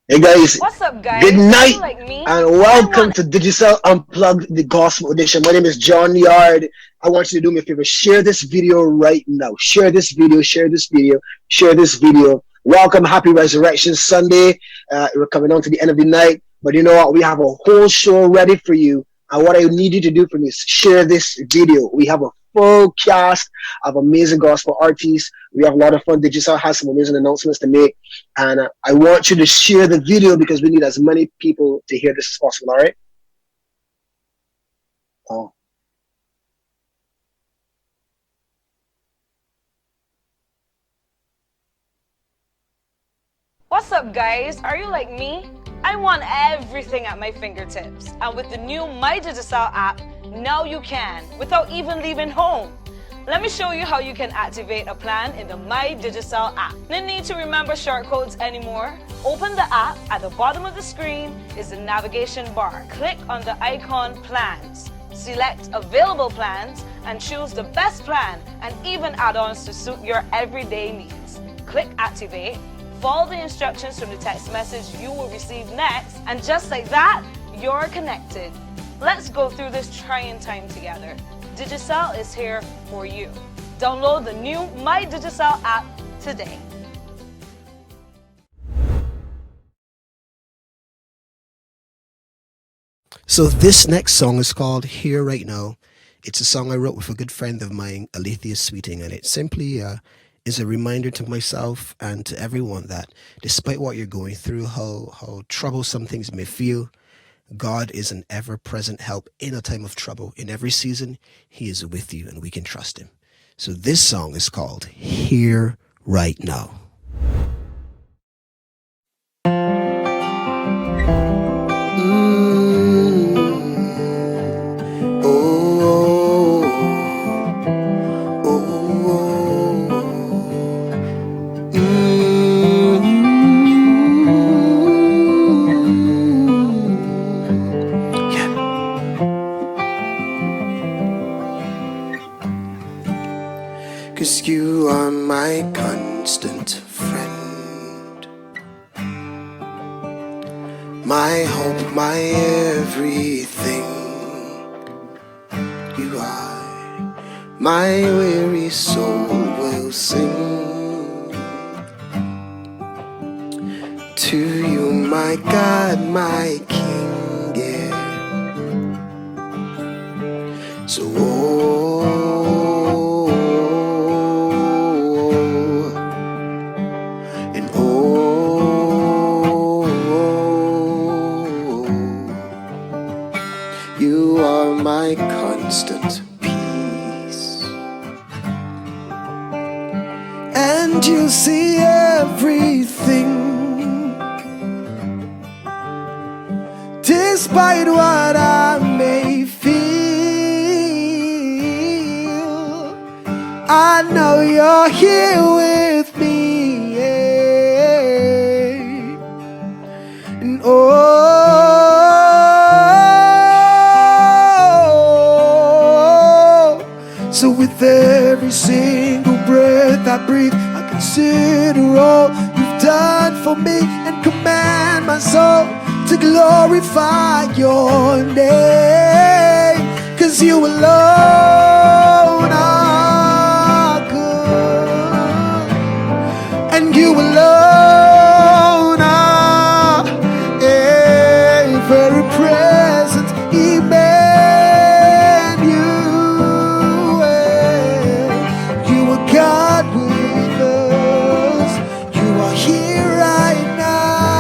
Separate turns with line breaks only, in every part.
Hey guys,
What's up,
good
guys? Are
night
you like me?
and
I
welcome
want
to Digicel Unplugged, the Gospel Edition. My name is John Yard. I want you to do me a favor. Share this video right now. Share this video, share this video, share this video. Welcome, happy Resurrection Sunday. We're coming on to the end of the night, but you know what? We have a whole show ready for you. And what I need you to do for me is share this video. We have a full cast of amazing gospel artists. We have a lot of fun. Digicel has some amazing announcements to make. And I want you to share the video because we need as many people to hear this as possible. All right. Oh.
What's up, guys? Are you like me? I want everything at my fingertips. And with the new My Digicel app, now you can, without even leaving home. Let me show you how you can activate a plan in the My Digicel app. No need to remember shortcodes anymore. Open the app. At the bottom of the screen is the navigation bar. Click on the icon Plans. Select available plans and choose the best plan and even add-ons to suit your everyday needs. Click Activate. Follow the instructions from the text message you will receive next, and just like that, you're connected. Let's go through this trying time together. Digicel is here for you. Download the new My Digicel app today.
So this next song is called Here Right Now. It's a song I wrote with a good friend of mine, Alethea Sweeting, and it simply is a reminder to myself and to everyone that despite what you're going through, how troublesome things may feel, God is an ever-present help in a time of trouble. In every season, He is with you and we can trust Him. So this song is called Here Right Now. Cause you are my constant friend, my hope, my everything. You are my weary soul will sing to you, my God, my King, yeah. So you are my constant peace, and you see everything, despite what I may feel. I know you're here with me, yeah. And so with every single breath I breathe, I consider all you've done for me and command my soul to glorify your name. 'Cause you alone are good, and you alone are very present, Emmanuel. You are God with us. You are here right now.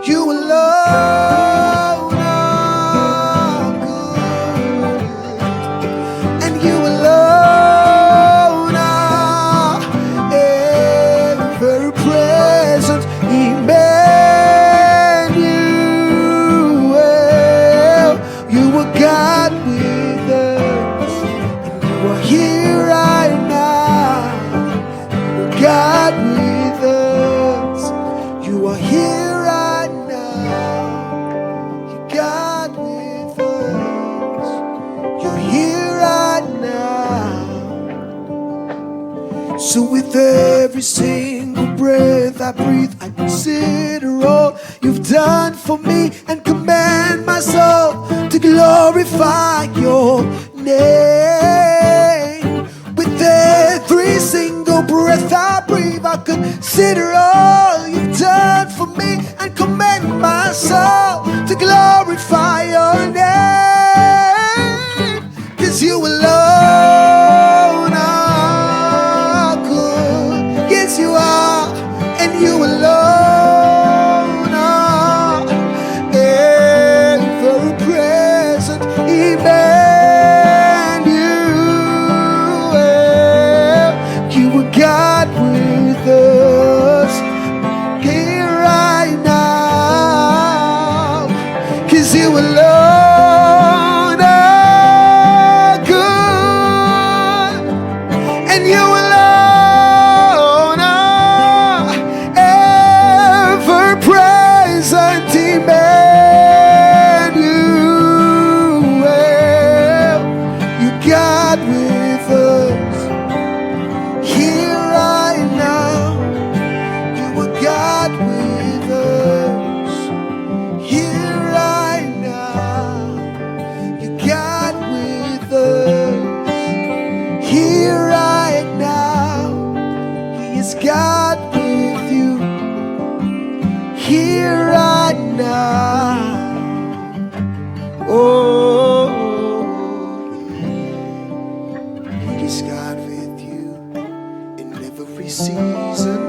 You alone are good. So with every single breath I breathe, I consider all you've done for me and command my soul to glorify your name. With every single breath I breathe, I consider all you've done for me and command my soul to glorify your name. 'Cause you alone are good. Yes, you are. And you alone are ever present. Emmanuel, you are God with us here right now. 'Cause you alone are good, and you alone are ever present. Emmanuel, you God with us here right now. You are God with us here right now. You God with us here right now. He is God with you here right now. Oh, He's God with you in every season,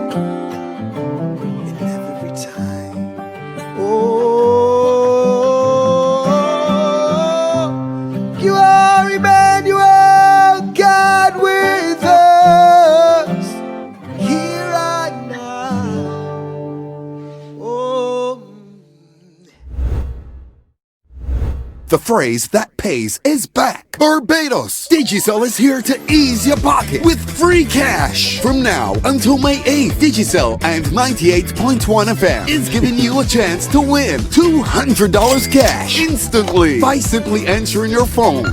in every time. Oh, you are Emmanuel, God with us here right now. Oh.
The phrase that pays is back. Barbados. Digicel is here to ease your pocket with free cash. From now until May 8th, Digicel and 98.1 FM is giving you a chance to win $200 cash instantly by simply answering your phone.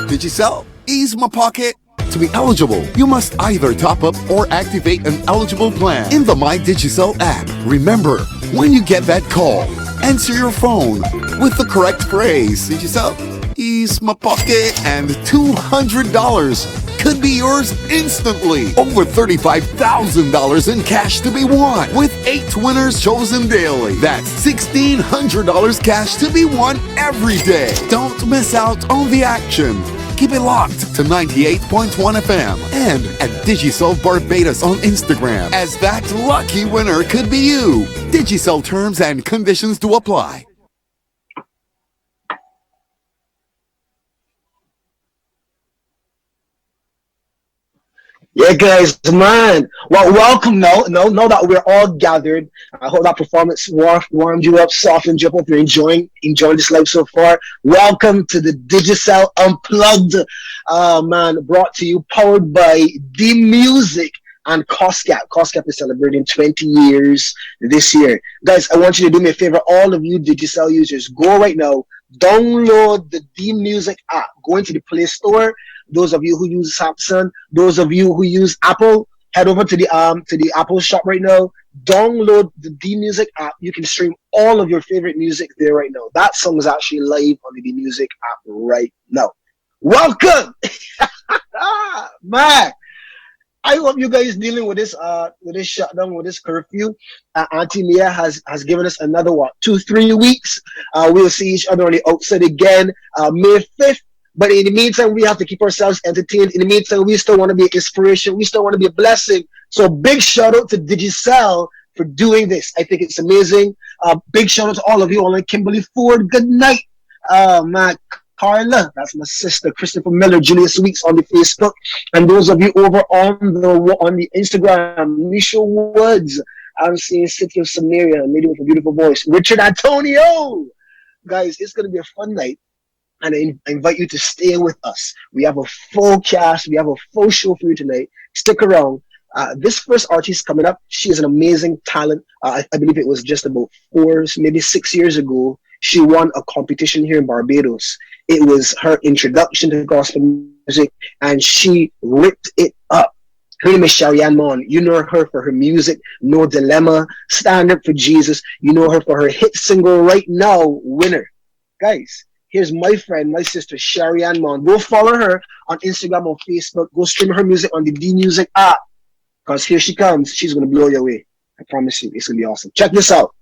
Digicel, ease my pocket. To be eligible, you must either top up or activate an eligible plan in the My Digicel app. Remember, when you get that call, answer your phone with the correct phrase. Digicel, ease my pocket, and $200 could be yours instantly. Over $35,000 in cash to be won, with 8 winners chosen daily. That's $1,600 cash to be won every day. Don't miss out on the action. Keep it locked to 98.1 FM and at Digicel Barbados on Instagram, as that lucky winner could be you. Digicel terms and conditions to apply.
Yeah, guys, man. Well, welcome now. Know that we're all gathered. I hope that performance warmed you up, softened you up. Hope you're enjoying this live so far. Welcome to the Digicel Unplugged, man, brought to you, powered by The Music and COSCAP. COSCAP is celebrating 20 years this year. Guys, I want you to do me a favor. All of you Digicel users, go right now, download the The Music app. Go into the Play Store. Those of you who use Samsung, those of you who use Apple, head over to the Apple shop right now. Download the The Music app. You can stream all of your favorite music there right now. That song is actually live on the The Music app right now. Welcome, man. I hope you guys dealing with this shutdown, with this curfew. Auntie Mia has given us another 2-3 weeks. We'll see each other on the outside again, May 5th. But in the meantime, we have to keep ourselves entertained. In the meantime, we still want to be an inspiration. We still want to be a blessing. So big shout out to Digicel for doing this. I think it's amazing. Big shout out to all of you. All like Kimberly Ford, good night. My Carla, that's my sister. Christopher Miller, Julius Weeks on the Facebook, and those of you over on the Instagram, Misha Woods. I'm seeing City of Samaria, lady with a beautiful voice. Richard Antonio, guys, it's gonna be a fun night. And I invite you to stay with us. We have a full cast. We have a full show for you tonight. Stick around. This first artist coming up, she is an amazing talent. I believe it was just about 4, maybe 6 years ago. She won a competition here in Barbados. It was her introduction to gospel music, and she ripped it up. Her name is Sharianne Mon. You know her for her music, No Dilemma, Stand Up for Jesus. You know her for her hit single right now, Winner. Guys, here's my friend, my sister, Sharianne Mon. Go follow her on Instagram or Facebook. Go stream her music on the D Music app. Because here she comes. She's going to blow you away. I promise you. It's going to be awesome. Check this out.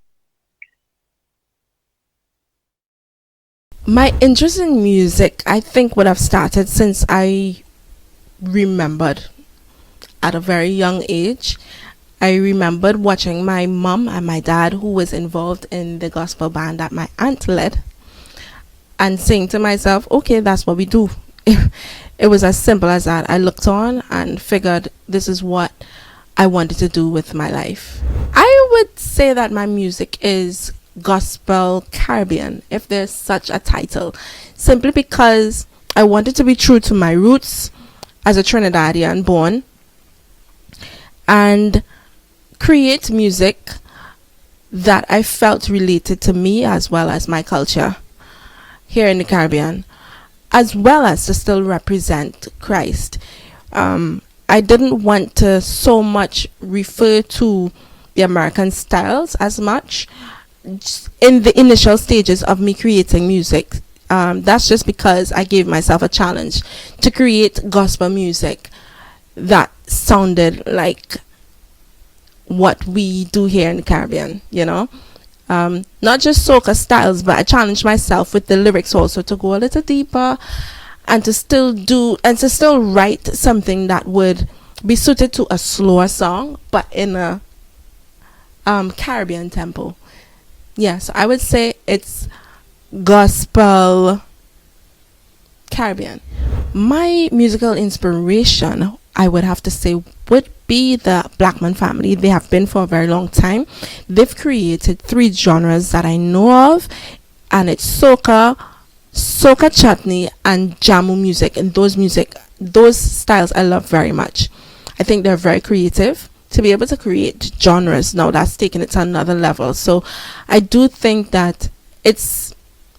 My interest in music, I think, would have started since I remembered at a very young age. I remembered watching my mom and my dad, who was involved in the gospel band that my aunt led, and saying to myself, okay, that's what we do. It was as simple as that. I looked on and figured this is what I wanted to do with my life. I would say that my music is gospel Caribbean, if there's such a title, simply because I wanted to be true to my roots as a Trinidadian born and create music that I felt related to me as well as my culture here in the Caribbean, as well as to still represent Christ. I didn't want to so much refer to the American styles as much in the initial stages of me creating music. That's just because I gave myself a challenge to create gospel music that sounded like what we do here in the Caribbean, you know. Not just soca styles, but I challenged myself with the lyrics also to go a little deeper and to still write something that would be suited to a slower song, but in a Caribbean tempo. Yes, I would say it's gospel Caribbean. My musical inspiration, I would have to say, would be the Blackman family. They have been for a very long time. They've created 3 genres that I know of, and it's soca chutney, and jamu music. And those styles I love very much. I think they're very creative. To be able to create genres now, that's taking it to another level. So I do think that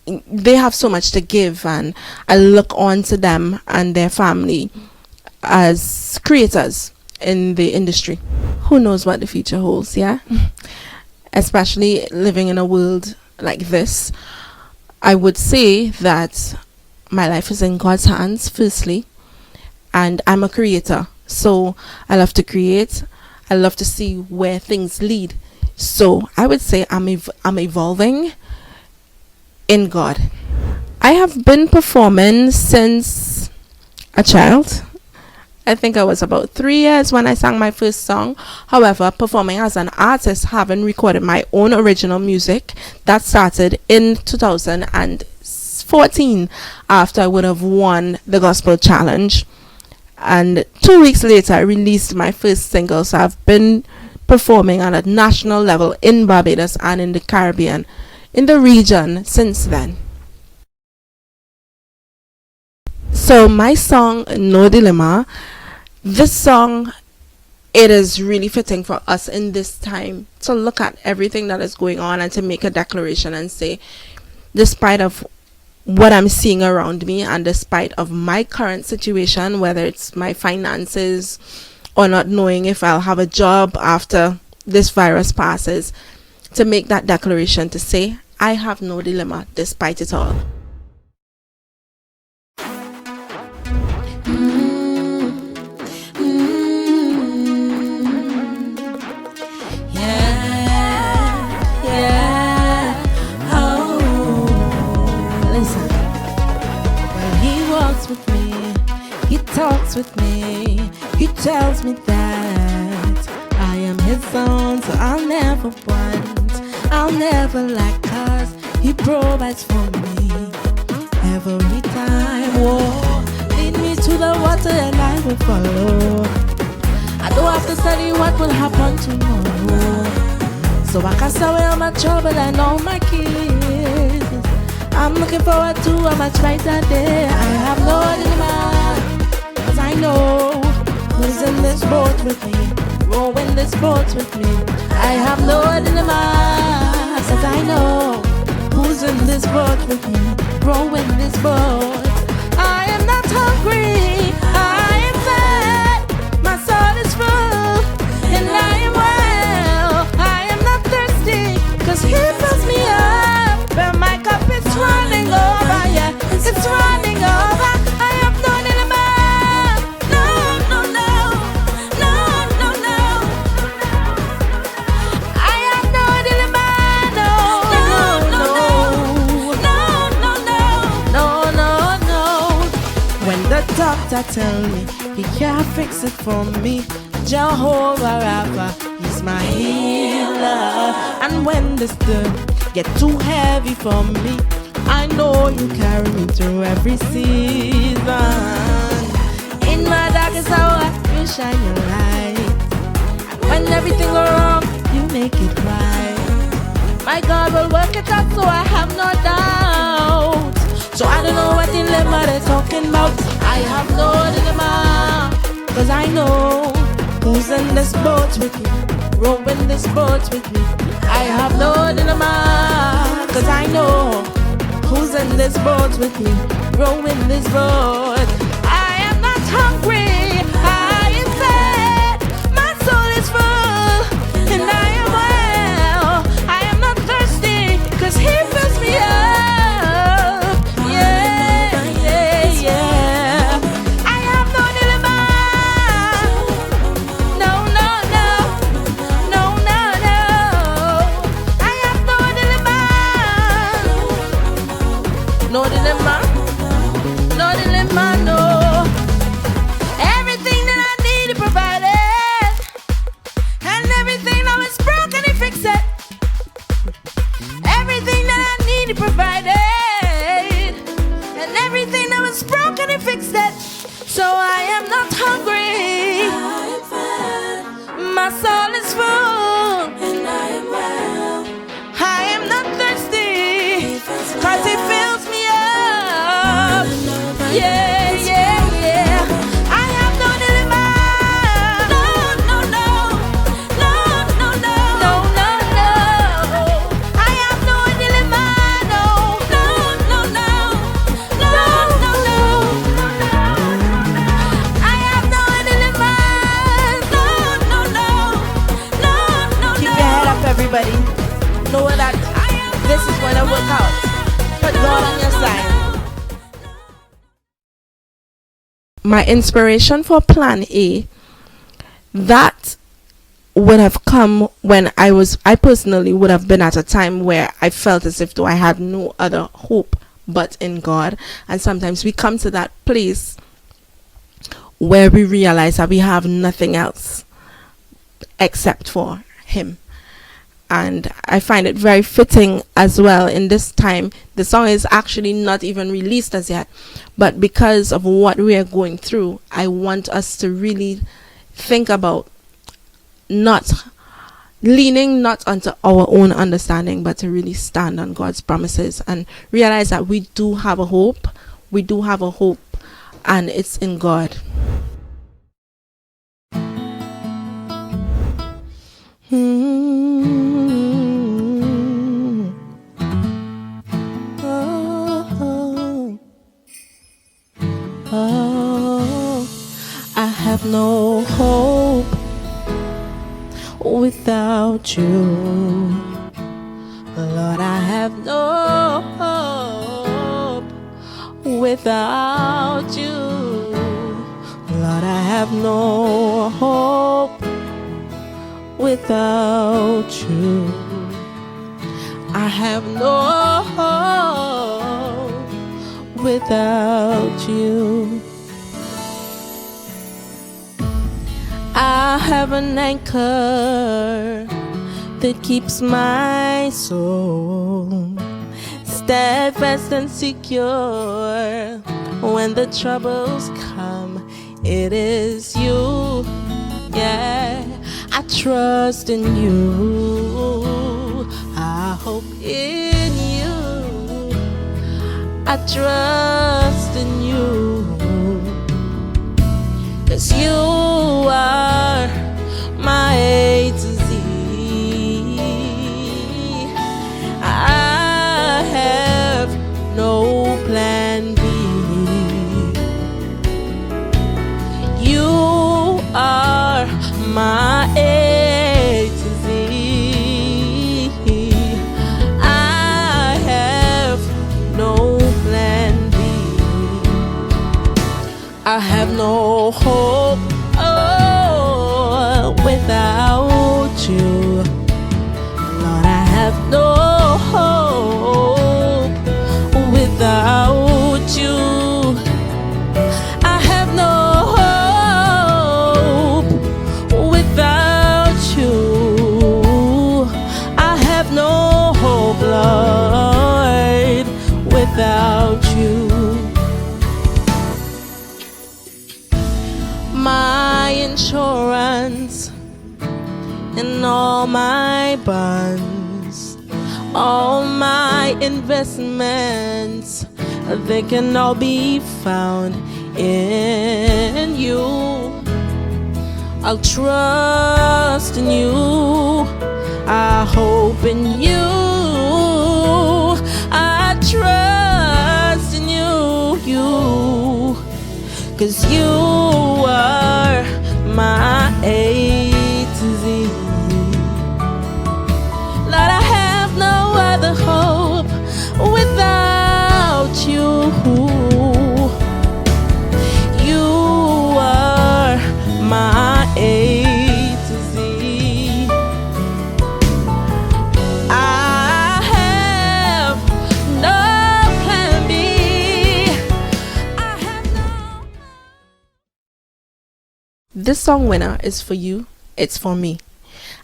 they have so much to give, and I look on to them and their family as creators in the industry. Who knows what the future holds, yeah? Especially living in a world like this. I would say that my life is in God's hands, firstly, and I'm a creator. So I love to create. I love to see where things lead. So I would say I'm evolving in God. I have been performing since a child. I think I was about 3 years when I sang my first song. However, performing as an artist, having recorded my own original music, that started in 2014 after I would have won the Gospel Challenge. And 2 weeks later, I released my first single. So I've been performing on a national level in Barbados and in the Caribbean, in the region, since then. So my song, No Dilemma, this song, it is really fitting for us in this time to look at everything that is going on and to make a declaration and say, despite of what I'm seeing around me and despite of my current situation, whether it's my finances or not knowing if I'll have a job after this virus passes, to make that declaration to say, I have no dilemma despite it all.
Talks with me, he tells me that I am his son, so I'll never want, I'll never lack, cause he provides for me every time. Whoa, lead me to the water and I will follow. I don't have to study what will happen tomorrow, so I cast away all my trouble and all my cares. I'm looking forward to a much brighter day. I have no dilemma, I know who's in this boat with me, rowing this boat with me. I have no dilemma, cause I know who's in this boat with me, rowing this boat. I am not hungry, I am fed, my soul is doctor tell me he can't fix it for me. Jehovah Rapha, he's my healer. And when this dirt get too heavy for me, I know you carry me through every season. In my darkest hour, you shine your light. When everything goes wrong, you make it right. My God will work it out, so I have no doubt. So I don't know what dilemma they're talking about. I have no dilemma, cause I know who's in this boat with me, rowing this boat with me. I have no dilemma, cause I know who's in this boat with me, rowing this boat. I am not hungry, I am fed, my soul is full, and I am well. I am not thirsty, cause he fills me up. Yeah, yeah, yeah. I have no dilemma. No, no, no. No, no, no. I have no dilemma. No dilemma. No dilemma, no. Everything that I need, he provided. And everything that was broken, he fixed it. Everything that I need, he provided. And everything that was broken, he fixed it. So I am not hungry. My soul is full. And I am well. I am not thirsty, cause he fills me up. Yeah, yeah, yeah. I have no dilemma. No, no, no. No, no, no. No, no, no. I have no dilemma. No, no, no, no. No, no, no. I have no dilemma. No, no, no. No, no, no. Keep your head up, everybody. Know that this is when I work out. Put God on your side.
My inspiration for plan A, that would have come when I personally would have been at a time where I felt as if though I had no other hope but in God. And sometimes we come to that place where we realize that we have nothing else except for him. And I find it very fitting as well in this time. The song is actually not even released as yet, but because of what we are going through, I want us to really think about not leaning not onto our own understanding, but to really stand on God's promises and realize that we do have a hope. We do have a hope, and it's in God.
I have no hope without you, Lord. I have no hope without you, Lord. I have no hope without you. I have no hope without you. I have an anchor that keeps my soul steadfast and secure. When the troubles come, it is you. Yeah, I trust in you. I hope in you. I trust in you. 'Cause you are my A to Z. I have no plan B. You are my A to Z. I have no plan B. I have no hope, oh, without you. Lord, I have no hope without you. I have no and all my bonds, all my investments, they can all be found in you. I'll trust in you, I hope in you, I trust in you, 'cause you are my A to Z. Lord, I have no other hope without you. You are my A to Z. I have no plan B. I have no.
This song, Winner, is for you. It's for me.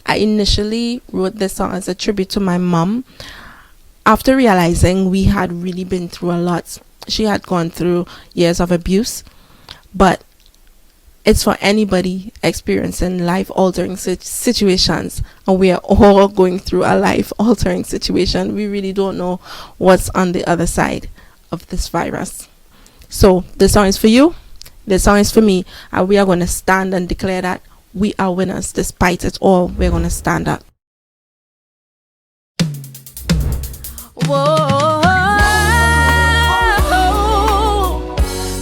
I initially wrote this song as a tribute to my mom after realizing we had really been through a lot. She had gone through years of abuse, but it's for anybody experiencing life-altering situations, and we are all going through a life-altering situation. We really don't know what's on the other side of this virus. So this song is for you, this song is for me, and we are going to stand and declare that we are winners. Despite it all, we're going to stand up.
Whoa,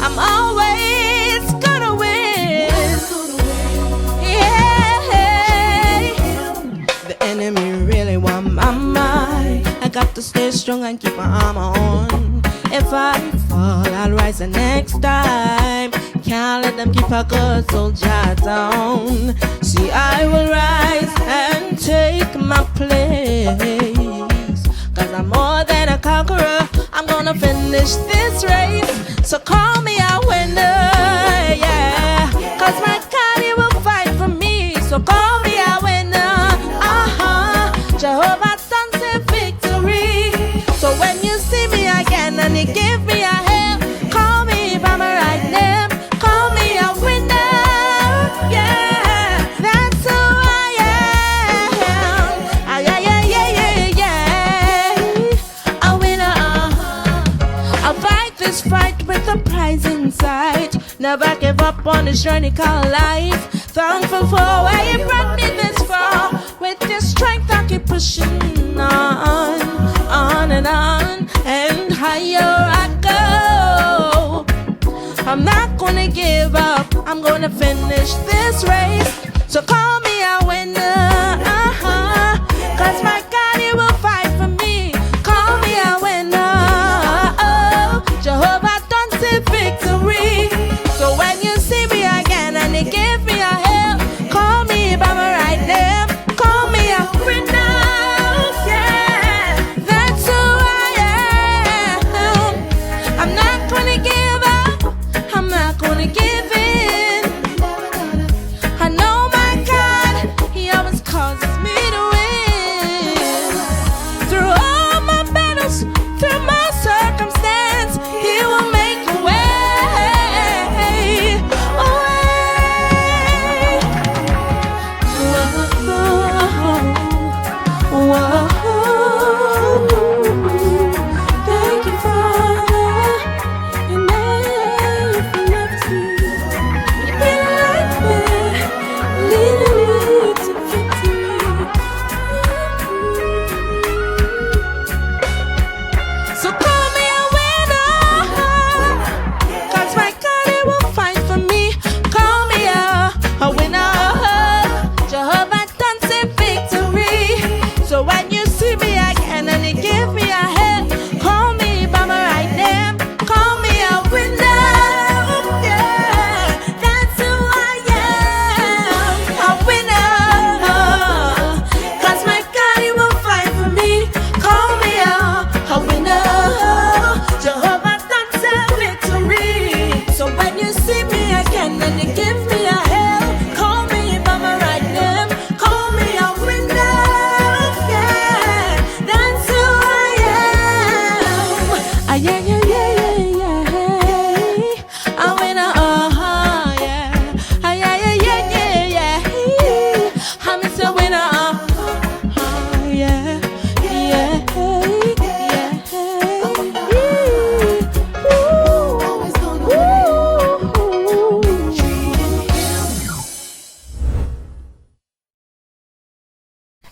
I'm always gonna win. Yeah, the enemy really want my mind. I got to stay strong and keep my armor on. If I fall, I'll rise the next time. Can't let them keep a good soldier down. See, I will rise and take my place, 'cause I'm more than a conqueror. I'm gonna finish this race. So call me a winner, yeah, 'cause my God, he will fight for me. So call me a winner, Jehovah sons a victory. So when you see me again and you give me a hand, call me by my right name. Call me a winner, yeah, that's who I am. Yeah. A winner, I'll fight this fight with a prize in sight. Never give up on this journey called life. Thankful for where you brought me this far. With your strength I keep pushing on and higher I go. I'm not gonna give up, I'm gonna finish this race. So call me a winner, 'cause my God, he will fight for me. Call me a winner, Jehovah done see victory. So when you see me again and you give me a hand, call me by my right name. Call me a winner, yeah, that's who I am. I'm not gonna give up, I'm not gonna give in. I know my God.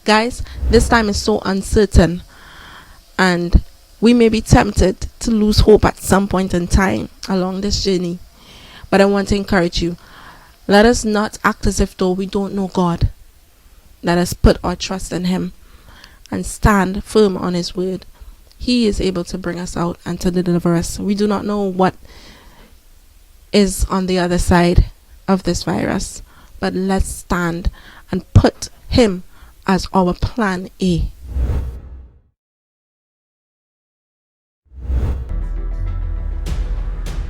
Guys, this time is so uncertain, and we may be tempted to lose hope at some point in time along this journey. But I want to encourage you, let us not act as if though we don't know God. Let us put our trust in Him and stand firm on His word. He is able to bring us out and to deliver us. We do not know what is on the other side of this virus, but let's stand and put Him as our plan A.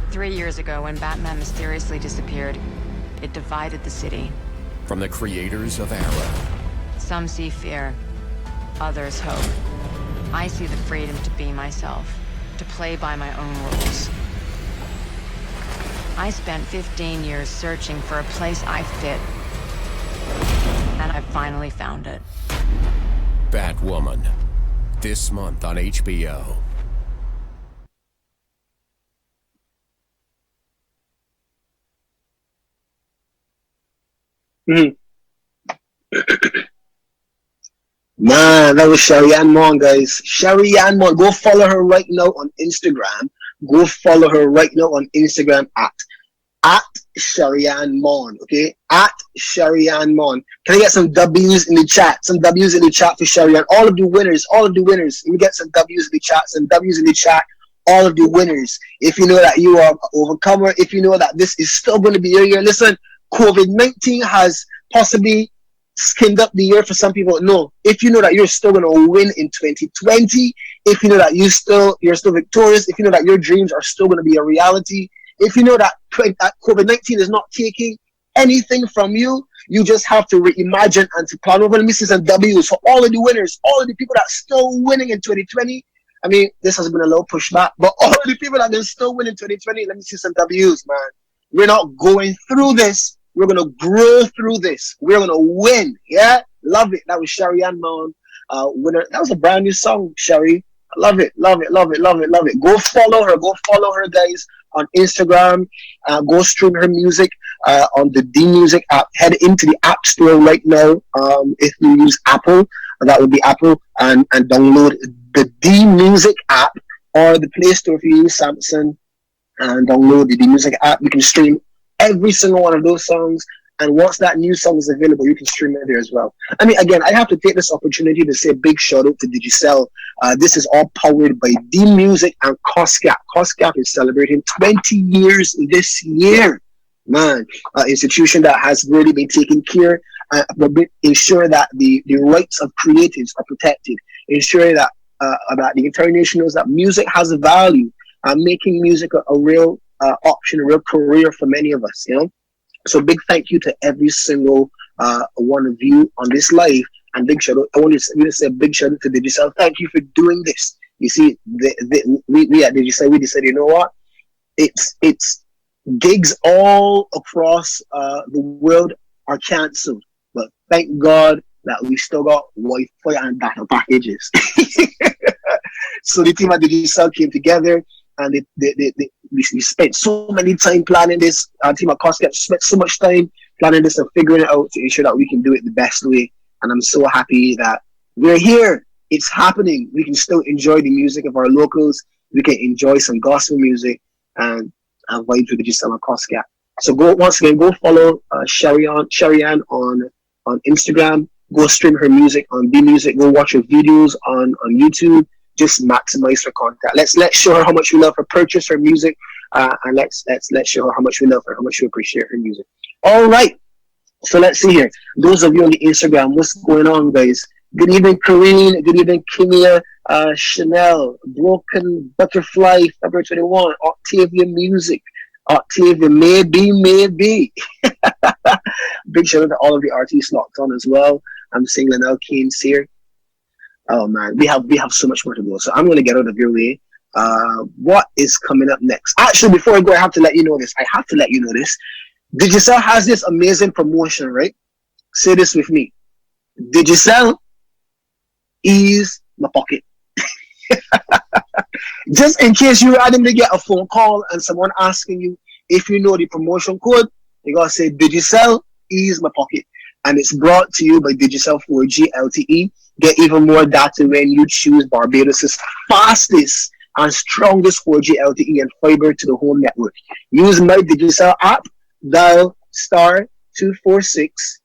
Three years ago, when Batman mysteriously disappeared, it divided the city.
From the creators of Arrow.
Some see fear, others hope. I see the freedom to be myself, to play by my own rules. I spent 15 years searching for a place I fit, and I finally found it.
Batwoman. This month on HBO.
Man, that was Sherry-Ann Mon, guys. Sherry-Ann Mon. Go follow her right now on Instagram. Go follow her right now on Instagram at Sherry-Ann Mon, okay? At Sherry-Ann Mon. Can I get some W's in the chat? Some W's in the chat for Sherry-Ann. All of the winners. Let me get some W's in the chat. Some W's in the chat. All of the winners. If you know that you are an overcomer, if you know that this is still going to be your year, listen, COVID-19 has possibly skinned up the year for some people. No, if you know that you're still going to win in 2020, if you know that you're still victorious, if you know that your dreams are still going to be a reality, if you know that COVID-19 is not taking anything from you, you just have to reimagine and to plan over. Let me see some W's for all of the winners, all of the people that are still winning in 2020. I mean, this has been a little pushback, but all of the people that are still winning in 2020, let me see some W's, man. We're not going through this. We're going to grow through this. We're going to win. Yeah? Love it. That was Sherry-Ann Mon, winner. That was a brand new song, Sherry. I love it. Love it. Love it. Love it. Love it. Go follow her. Go follow her, guys, on Instagram. Go stream her music on the D Music app. Head into the App Store right now. If you use Apple, that would be Apple, and download the D Music app, or the Play Store if you use Samsung, and download the D Music app. You can stream every single one of those songs, and once that new song is available, you can stream it there as well. I mean, again, I have to take this opportunity to say a big shout out to Digicel. This is all powered by D Music and COSCAP. COSCAP is celebrating 20 years this year. Man, institution that has really been taking care, ensure that the rights of creatives are protected, ensuring that the entire nation knows that music has a value, making music a real option, a real career for many of us, you know. So big thank you to every single one of you on this live, and big shout out. I want to say a big shout out to Digicel. Thank you for doing this. You see, we at Digicel, we decided, you know what? It's gigs all across the world are cancelled, but thank God that we still got Wi-Fi and data packages. So the team at Digicel came together, and we spent so many time planning this. Our team at COSCAP spent so much time planning this and figuring it out to ensure that we can do it the best way. And I'm so happy that we're here. It's happening. We can still enjoy the music of our locals. We can enjoy some gospel music and vibe with Digicel and COSCAP. So go follow Sherry-Ann on Instagram. Go stream her music on D Music. Go watch her videos on YouTube. Just maximize her content. Let's show her how much we love her. Purchase her music, and let's show her how much we love her, how much we appreciate her music. All right. So let's see here. Those of you on the Instagram, what's going on, guys? Good evening, Karine. Good evening, Kimia, Chanel, Broken Butterfly, February 21, Octavia Music, Octavia, maybe. Big shout out to all of the artists locked on as well. I'm seeing Linnell Keynes here. Oh man, we have so much more to go. So I'm going to get out of your way. What is coming up next? Actually, before I go, I have to let you know this. Digicel has this amazing promotion, right? Say this with me. Digicel is my pocket. Just in case you randomly get a phone call and someone asking you if you know the promotion code, you gotta say Digicel is my pocket. and it's brought to you by Digicel 4G LTE. Get even more data when you choose Barbados' fastest and strongest 4G LTE and fiber to the home network. Use my Digicel app, dial star 246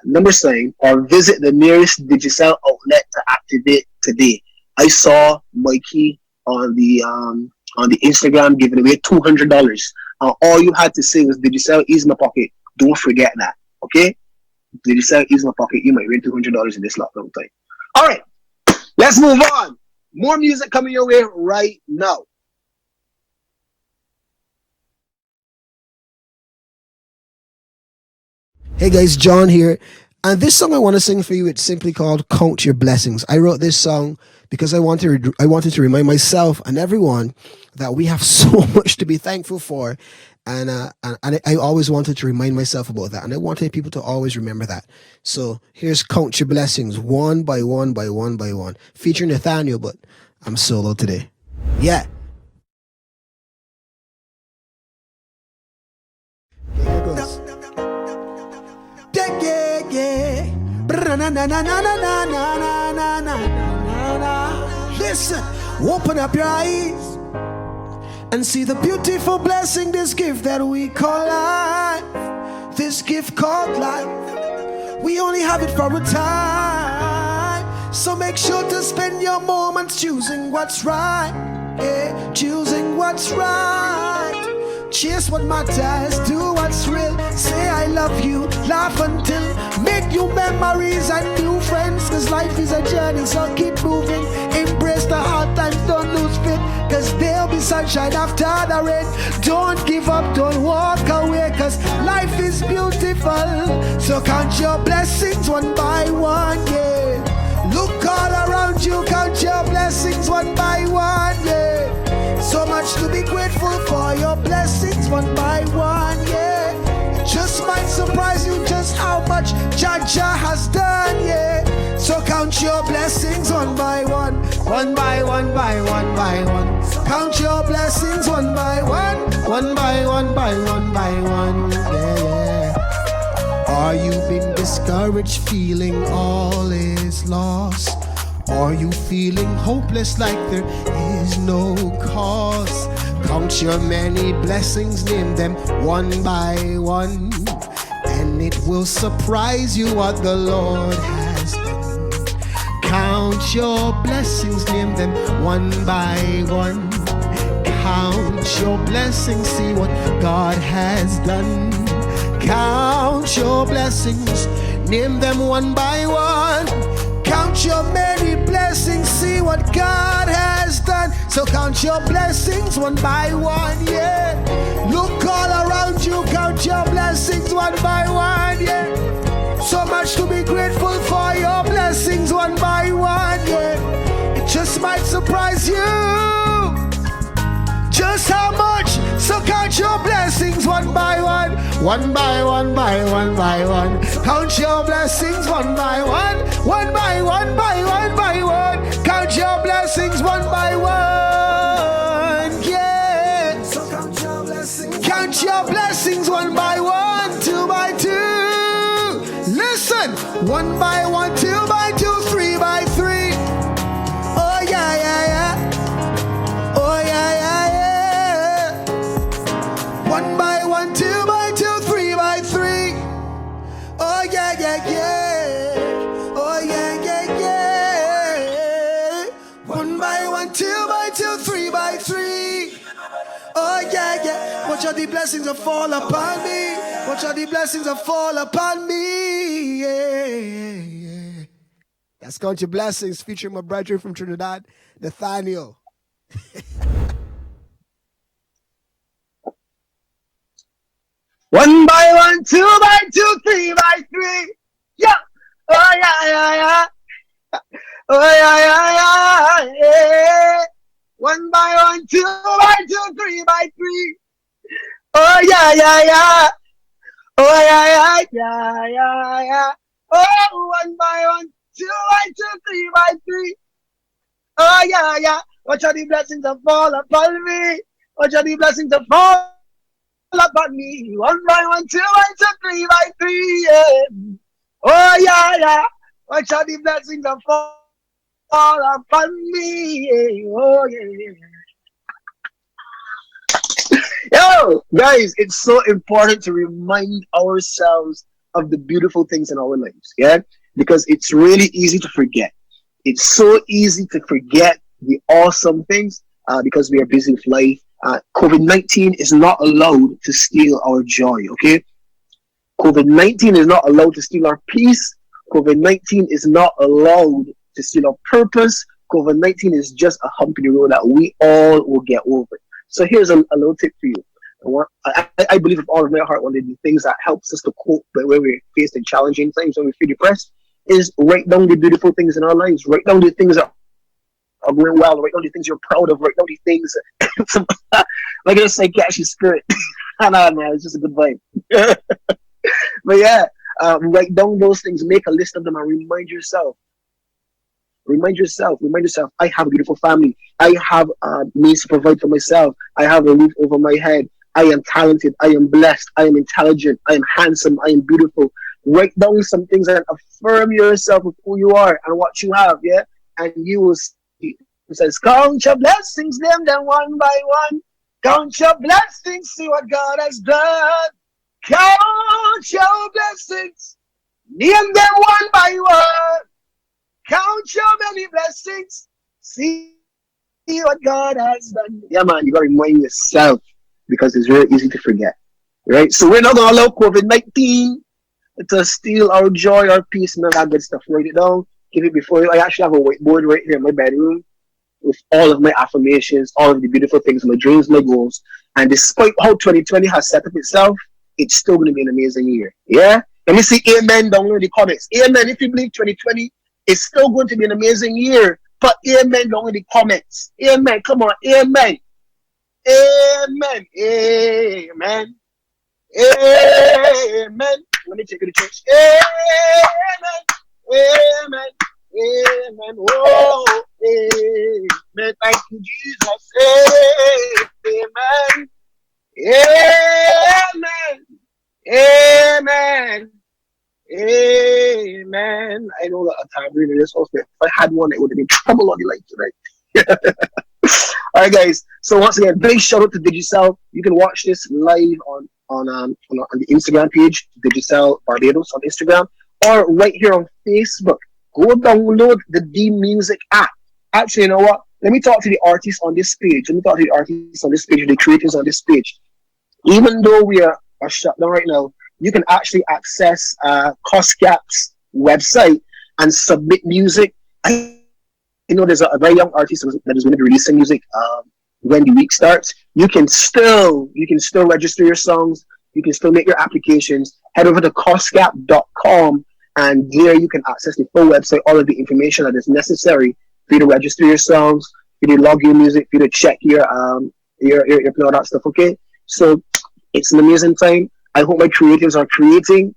number sign, or visit the nearest Digicel outlet to activate today. I saw Mikey on the Instagram giving away $200. All you had to say was Digicel is my pocket. Don't forget that, okay? Digicel is my pocket. You might win $200 in this lockdown time. All right, let's move on. More music coming your way right now.
Hey guys, John here. And this song I want to sing for you, it's simply called Count Your Blessings. I wrote this song because I wanted to remind myself and everyone that we have so much to be thankful for. And I always wanted to remind myself about that. And I wanted people to always remember that. So here's Count Your Blessings, one by one by one by one. Featuring Nathaniel, but I'm solo today. Yeah. Here it goes. Listen, open up your eyes and see the beautiful blessing, this gift that we call life. This gift called life. We only have it for a time. So make sure to spend your moments choosing what's right. Yeah, choosing what's right. Chase what matters, do what's real. Say I love you, laugh until make new memories and new friends. Cause life is a journey, so keep moving. Embrace the hard times, don't lose faith. Cause there'll be sunshine after the rain. Don't give up, don't walk away. Cause life is beautiful. So count your blessings one by one, yeah. Look all around you, count your blessings one by one, yeah. So much to be grateful for, your blessings one by one, yeah. It just might surprise you just how much Jah has done, yeah. So count your blessings one by one, one by one by one by one. Count your blessings one by one by one by one by one, yeah. Are you been discouraged, feeling all is lost? Are you feeling hopeless like there is no cause? Count your many blessings, name them one by one, and it will surprise you what the Lord has done. Count your blessings, name them one by one. Count your blessings, see what God has done. Count your blessings, name them one by one. Count your many blessings, see what God has done. So count your blessings one by one, yeah. Look all around you, count your blessings one by one, yeah. So much to be grateful for, your blessings one by one, yeah. It just might surprise you just how much. So count your blessings one by one, one by one by one by one. Count your blessings one by one, one by one by one by one. Count your blessings one by one, yeah. So count your blessings. Count your blessings one by one, two by two. Listen, one by one, two by two, three by three. Oh yeah, yeah, yeah. Oh yeah, yeah, yeah. One by one, two by two, three by three. Oh yeah, yeah, yeah. Oh yeah, yeah, yeah. One by one, two by two, three by three. Oh yeah, yeah. Watch all the blessings that fall upon me. Watch all the blessings that fall upon me. Yeah, yeah, yeah. That's Count Your Blessings, featuring my brother from Trinidad, Nathaniel.
One by one, two by two, three by three. Yeah. Oh yeah, yeah, yeah. Oh yeah, yeah, yeah, yeah. One by one, two by two, three by three. Oh yeah, yeah, yeah. Oh yeah, yeah, yeah, yeah, yeah. Oh, one by one, two by two, three by three. Oh yeah, yeah. Watch all the blessings that fall upon me. Watch all the blessings that fall upon me. One by one, two by two, three by three. Yeah. Oh yeah, yeah. Watch out the blessings that fall upon me. Oh yeah. Yo, guys, it's so important to remind ourselves of the beautiful things in our lives, yeah? Because it's really easy to forget. It's so easy to forget the awesome things because we are busy with life. COVID-19 is not allowed to steal our joy, okay? COVID-19 is not allowed to steal our peace. COVID-19 is not allowed to steal our purpose. COVID-19 is just a hump in the road that we all will get over. So here's a little tip for you. I believe with all of my heart one of the things that helps us to cope when we're facing challenging times, when we feel depressed, is write down the beautiful things in our lives. Write down the things that are going well. Write down the things you're proud of. Write down the things like I say, catchy spirit. I don't know, it's just a good vibe. But yeah, write down those things, make a list of them, and remind yourself, I have a beautiful family. I have means to provide for myself. I have a roof over my head. I am talented. I am blessed. I am intelligent. I am handsome. I am beautiful. Write down some things and affirm yourself with who you are and what you have, yeah? And you will see. It says, count your blessings, name them one by one. Count your blessings, see what God has done. Count your blessings, name them one by one. Count your many blessings, see what God has done. Yeah, man, you gotta remind yourself because it's very easy to forget, right? So we're not gonna allow COVID-19 to steal our joy, our peace, and all that good stuff. Write it down, keep it before you. I actually have a whiteboard right here in my bedroom with all of my affirmations, all of the beautiful things, my dreams, my goals. And despite how 2020 has set up itself, it's still going to be an amazing year. Yeah? Let me see amen down in the comments. Amen. If you believe 2020 is still going to be an amazing year, put amen down in the comments. Amen. Come on. Amen. Amen. Amen. Amen. Let me take you to church. Amen. Amen. Amen. Oh, amen. Thank you, Jesus. Amen. Amen. Amen. Amen. I know that a time reading this house, but if I had one, it would have been trouble on the light tonight. All right, guys. So once again, big shout out to Digicel. You can watch this live on the Instagram page, Digicel Barbados on Instagram, or right here on Facebook. Go download the D Music app. Actually, you know what? Let me talk to the artists on this page. Let me talk to the artists on this page, the creators on this page. Even though we are shut down right now, you can actually access COSCAP's website and submit music. You know, there's a very young artist that is going to be releasing music when the week starts. You can still register your songs. You can still make your applications. Head over to COSCAP.com, and there you can access the full website, all of the information that is necessary for you to register your songs, for you to log your music, for you to check your all that stuff. Okay, so it's an amazing time. I hope my creatives are creating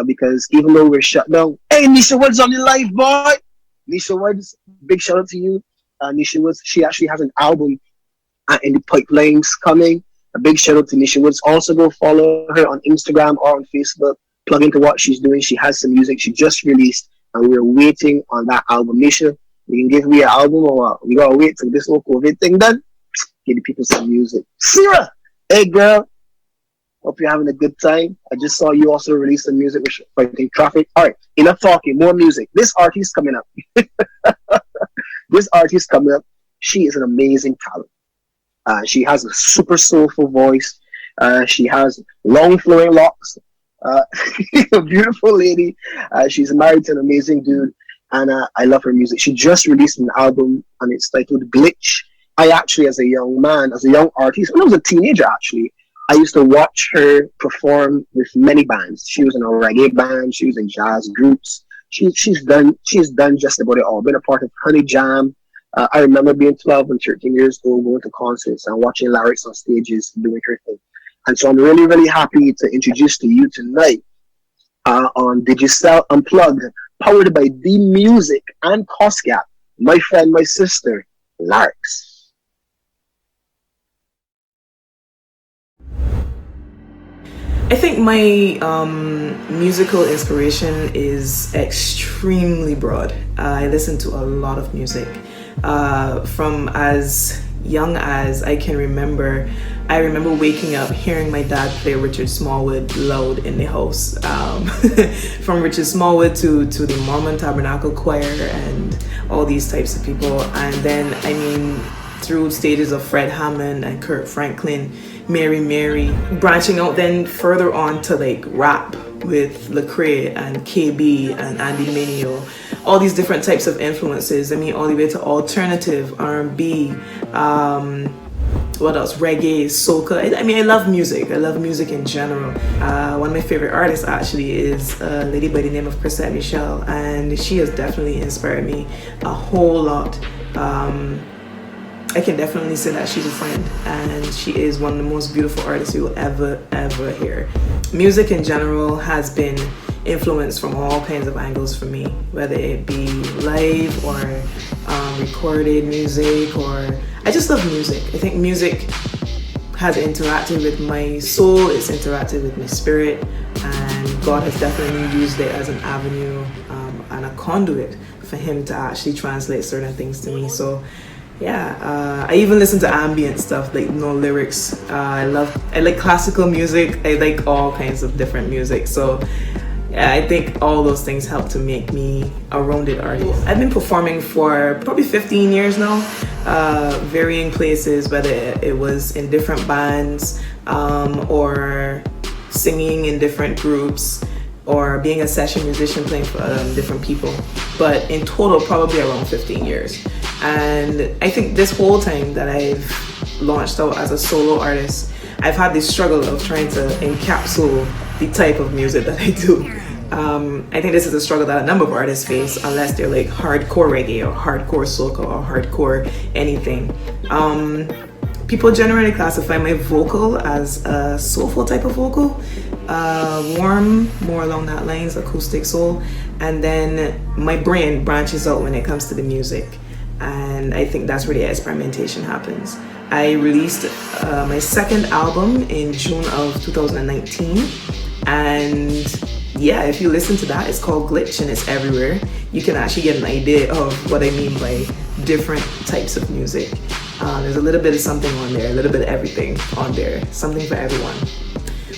because even though we're shut down, hey, Nisha Woods on the live, boy. Nisha Woods, big shout out to you. Nisha Woods, she actually has an album in the pipelines coming. A big shout out to Nisha Woods. Also go follow her on Instagram or on Facebook. Plug into what she's doing. She has some music she just released, and we're waiting on that album. Nisha, you can give me an album, or what? We gotta wait till this whole COVID thing done. Give the people some music. Sarah, hey girl, hope you're having a good time. I just saw you also release some music with Fighting Traffic. All right, enough talking, more music. This artist coming up. This artist coming up, she is an amazing talent. She has a super soulful voice. She has long flowing locks. A beautiful lady. She's married to an amazing dude, and I love her music. She just released an album, and it's titled Glitch. I actually, as a young man, as a young artist, when I was a teenager, actually, I used to watch her perform with many bands. She was in a reggae band. She was in jazz groups. She's done just about it all. Been a part of Honey Jam. I remember being 12 and 13 years old, going to concerts and watching lyrics on stages, doing her thing. And so I'm really, really happy to introduce to you tonight on Digicel Unplugged, powered by D Music and COSCAP, my friend, my sister, Larks.
I think my musical inspiration is extremely broad. I listen to a lot of music. From as young as I can remember, I remember waking up hearing my dad play Richard Smallwood loud in the house. From Richard Smallwood to the Mormon Tabernacle Choir and all these types of people. And then, I mean, through stages of Fred Hammond and Kurt Franklin, Mary, branching out then further on to like rap with Lecrae and KB and Andy Mineo, all these different types of influences. I mean, all the way to alternative, R&B, what else? Reggae, soca. I mean, I love music. I love music in general. One of my favorite artists actually is a lady by the name of Chrisette Michele, and she has definitely inspired me a whole lot. I can definitely say that she's a friend, and she is one of the most beautiful artists you will ever hear. Music in general has been influenced from all kinds of angles for me, whether it be live or recorded music, or I just love music. I think music has interacted with my soul, it's interacted with my spirit, and God has definitely used it as an avenue and a conduit for him to actually translate certain things to me. So yeah, I even listen to ambient stuff, like no lyrics. I like classical music. I like all kinds of different music. So yeah, I think all those things help to make me a rounded artist. I've been performing for probably 15 years now, varying places, whether it was in different bands or singing in different groups, or being a session musician playing for different people. But in total, probably around 15 years. And I think this whole time that I've launched out as a solo artist, I've had this struggle of trying to encapsulate the type of music that I do. I think this is a struggle that a number of artists face, unless they're like hardcore reggae or hardcore soca or hardcore anything. People generally classify my vocal as a soulful type of vocal, warm, more along that lines, acoustic soul, and then my brain branches out when it comes to the music. And I think that's where the experimentation happens. I released my second album in June of 2019, and yeah, if you listen to that, it's called Glitch and it's everywhere. You can actually get an idea of what I mean by different types of music. There's a little bit of something on there, a little bit of everything on there, something for everyone.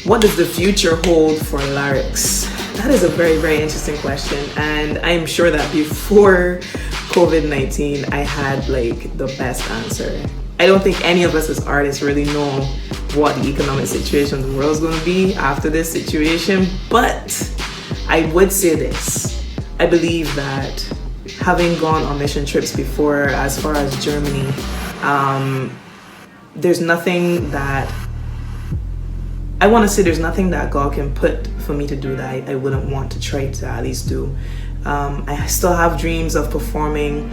What does the future hold for lyrics? That is a very, very interesting question, and I'm sure that before COVID-19, I had like the best answer. I don't think any of us as artists really know what the economic situation of the world is going to be after this situation, but I would say this. I believe that having gone on mission trips before, as far as Germany, there's nothing that I want to say there's nothing that God can put for me to do that I wouldn't want to try to at least do. I still have dreams of performing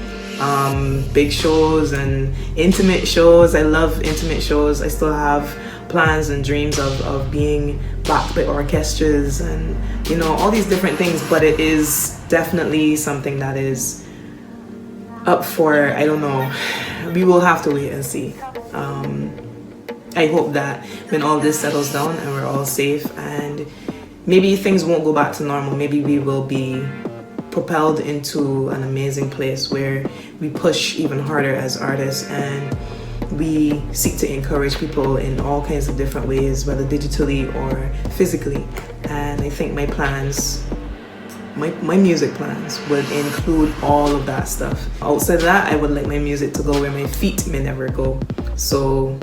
big shows and intimate shows. I love intimate shows. I still have plans and dreams of being backed by orchestras and, you know, all these different things, but it is definitely something that is up for, I don't know, we will have to wait and see. I hope that when all this settles down and we're all safe and maybe things won't go back to normal, maybe we will be propelled into an amazing place where we push even harder as artists and we seek to encourage people in all kinds of different ways, whether digitally or physically. And I think my plans, my music plans would include all of that stuff. Outside of that, I would like my music to go where my feet may never go. So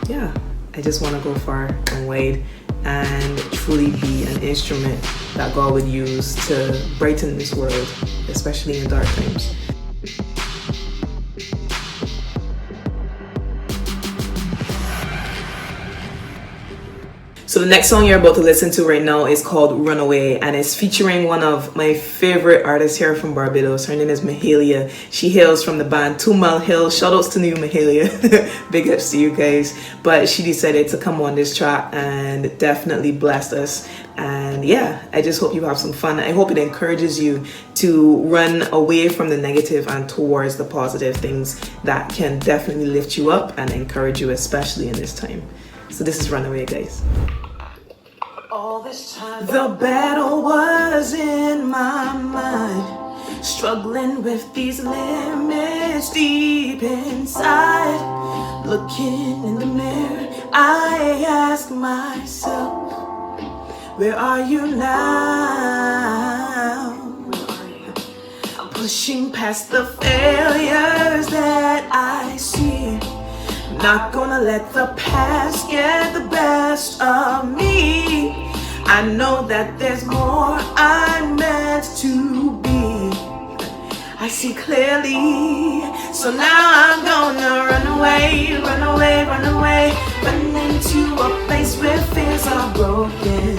yeah, I just want to go far and wide and truly be an instrument that God would use to brighten this world, especially in dark times. So the next song you're about to listen to right now is called Runaway, and it's featuring one of my favorite artists here from Barbados. Her name is Mahalia. She hails from the band 2 Mile Hill. Shoutouts to new Mahalia. Big ups to you guys. But she decided to come on this track and definitely blessed us. And yeah, I just hope you have some fun. I hope it encourages you to run away from the negative and towards the positive things that can definitely lift you up and encourage you, especially in this time. So this is Runaway, guys. The battle was in my mind, struggling with these limits deep inside. Looking in the mirror, I ask myself, where are you now? I'm pushing past the failures that I see. Not gonna let the past get the best of me. I know that there's more I'm meant to be. I see clearly, so now I'm gonna run away, run away, run away. Run into a place where fears are broken,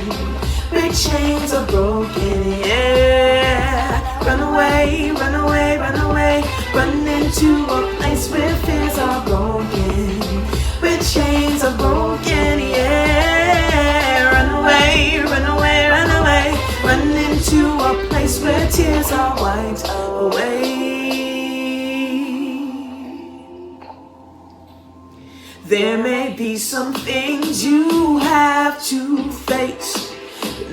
where chains are broken, yeah. Run away, run away, run away. Run into a place where fears are broken, where chains are broken, yeah. Run away, run away, run away. Run into a place where tears are wiped away. There may be some things you have to face.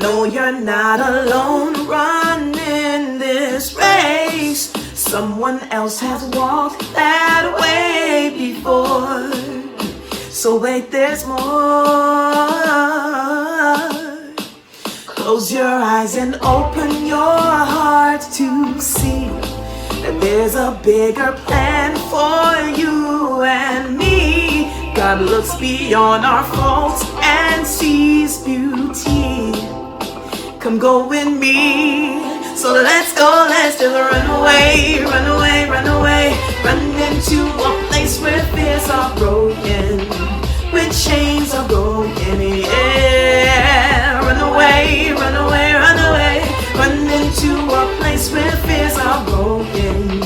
No, you're not alone running this race. Someone else has walked that way before. So wait, there's more. Close your eyes and open your heart to see that there's a bigger plan for you and me. God looks beyond our faults and sees beauty. Come go with me. So let's go, let's just run away, run away, run away. Run into a place where fears are broken, where chains are broken, yeah. Run away, run away, run away. Run into a place where fears are broken,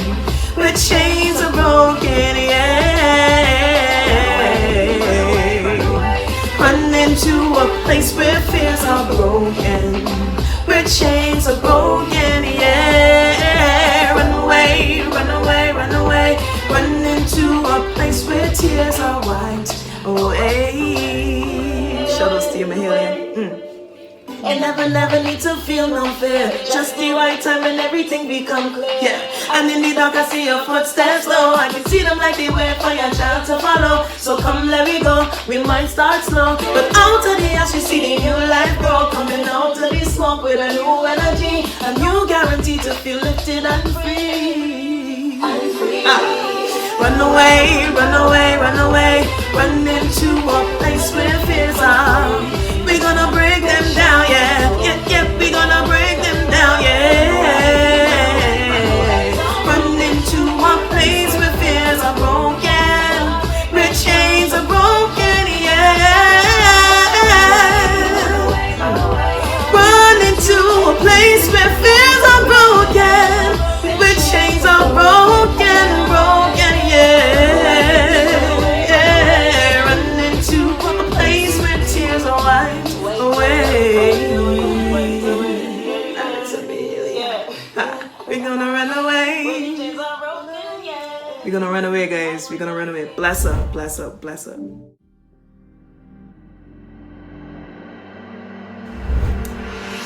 where chains are broken, yeah. Run into a place where fears are broken, where chains are broken, yeah. Run away, run away, run away. Run into a place where tears are wiped away. Shout out to you, Mahalia. You never need to feel no fear. Just the right time and everything become clear. Yeah. And in the dark I see your footsteps low. I can see them like they wait for your child to follow. So come, let me go. We might start slow, but out of the ash we see the new life grow. Coming out of the smoke with a new energy, a new guarantee to feel lifted and free. Run away, run away, run away. Run into a place where fears are. We gonna break them down, yeah. Yeah, yeah, we gonna break them down, yeah. Run into a place where fears are broken, where chains are broken, yeah. Run into a place where fears are broken, where chains are broken, broken, yeah. Yeah. Run into a place where tears are wiped away. We're gonna run away. We're gonna run away, guys. We're gonna run away. Bless her, bless her, bless her.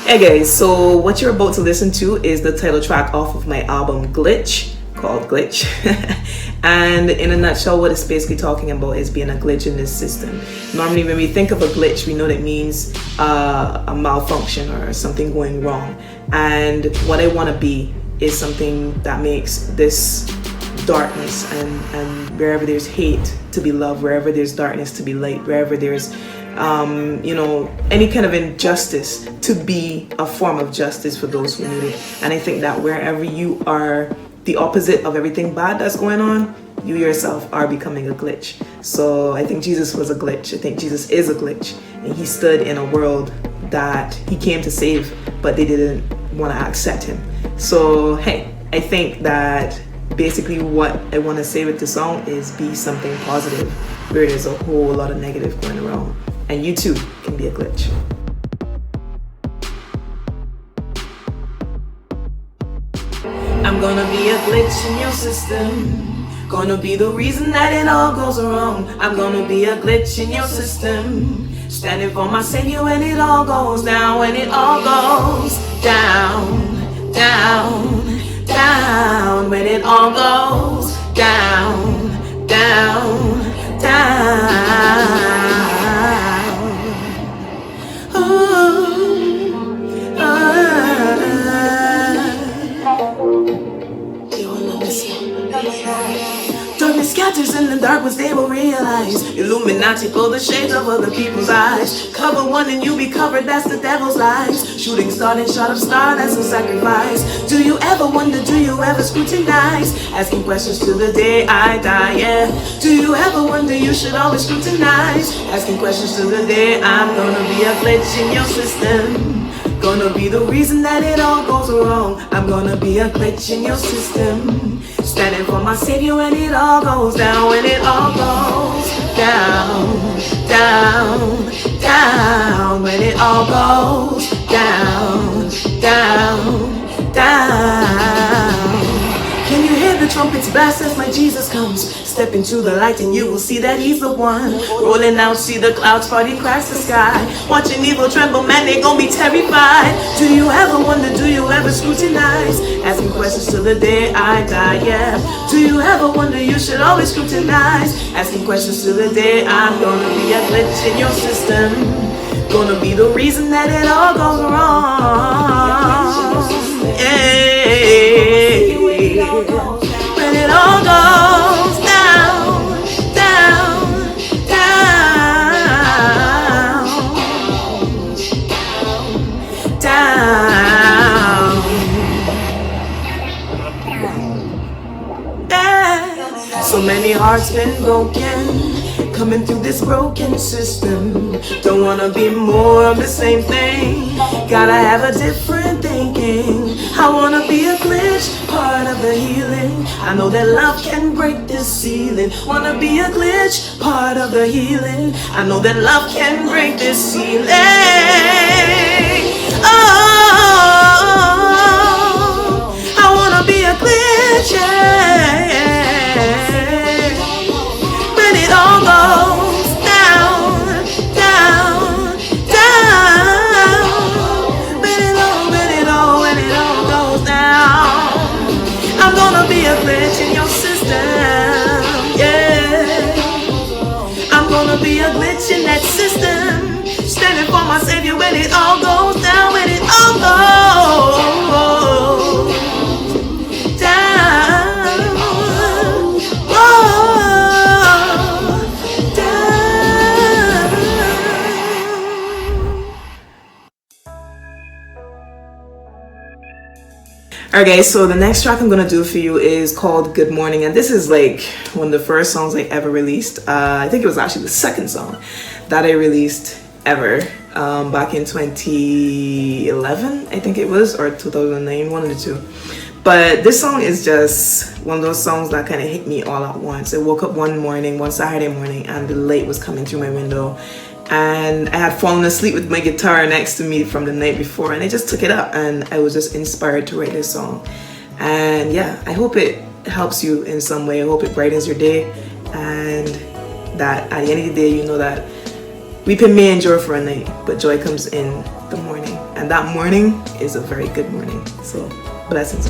Hey guys, so what you're about to listen to is the title track off of my album Glitch, called Glitch. And in a nutshell, what it's basically talking about is being a glitch in this system. Normally when we think of a glitch, we know that means a malfunction or something going wrong. And what I want to be is something that makes this darkness and wherever there's hate to be love, wherever there's darkness to be light, wherever there's any kind of injustice to be a form of justice for those who need it. And I think that wherever you are the opposite of everything bad that's going on, you yourself are becoming a glitch. So I think Jesus was a glitch. I think Jesus is a glitch. And he stood in a world that he came to save, but they didn't want to accept him. So hey, I think that basically what I want to say with the song is be something positive where there's a whole lot of negative going around. And you too can be a glitch. I'm gonna be a glitch in your system. Gonna be the reason that it all goes wrong. I'm gonna be a glitch in your system. Standing for my savior when it all goes down. When it all goes down, down, down. When it all goes down, down, down. Darkness scatters in the dark, once they will realize. Illuminati pull the shades of other people's eyes. Cover one and you be covered, that's the devil's lies. Shooting star and shot of star, that's a sacrifice. Do you ever wonder, do you ever scrutinize? Asking questions till the day I die, yeah. Do you ever wonder, you should always scrutinize? Asking questions till the day I'm gonna be a glitch in your system. Gonna be the reason that it all goes wrong. I'm gonna be a glitch in your system. Standing for my savior when it all goes down. When it all goes down, down, down. When it all goes down, down, down. Can you hear the trumpets blast as my Jesus comes? Step into the light and you will see that he's the one. Rolling out, see the clouds party crash the sky. Watching evil tremble, man, they gon' be terrified. Do you ever wonder, do you ever scrutinize? Asking questions till the day I die, yeah. Do you ever wonder, you should always scrutinize? Asking questions till the day I'm gonna be a glitch in your system. Gonna be the reason that it all goes wrong. Yeah. When it all goes down, down, down, down. Yeah. So many hearts been broken, coming through this broken system. Don't wanna be more of the same thing. Gotta have a different thinking. I wanna be a glitch, part of the healing. I know that love can break this ceiling. Wanna be a glitch, part of the healing. I know that love can break this ceiling. Oh, I wanna be a glitch, yeah. When it all goes down, down, down. When it all goes down. I'm gonna be a glitch in your system, yeah. I'm gonna be a glitch in that system. Standing for my savior when it all goes down. When it all goes down. Whoa, down. Okay, so the next track I'm gonna do for you is called Good Morning, and this is like one of the first songs I ever released. I think it was actually the second song that I released ever, back in 2011, I think it was, or 2009, one of the two. But this song is just one of those songs that kind of hit me all at once. I woke up one morning, one Saturday morning, and the light was coming through my window. And I had fallen asleep with my guitar next to me from the night before, and I just took it up and I was just inspired to write this song. And yeah, I hope it helps you in some way. I hope it brightens your day, and that at the end of the day, you know that weeping may endure for a night, but joy comes in the morning. And that morning is a very good morning. So blessings.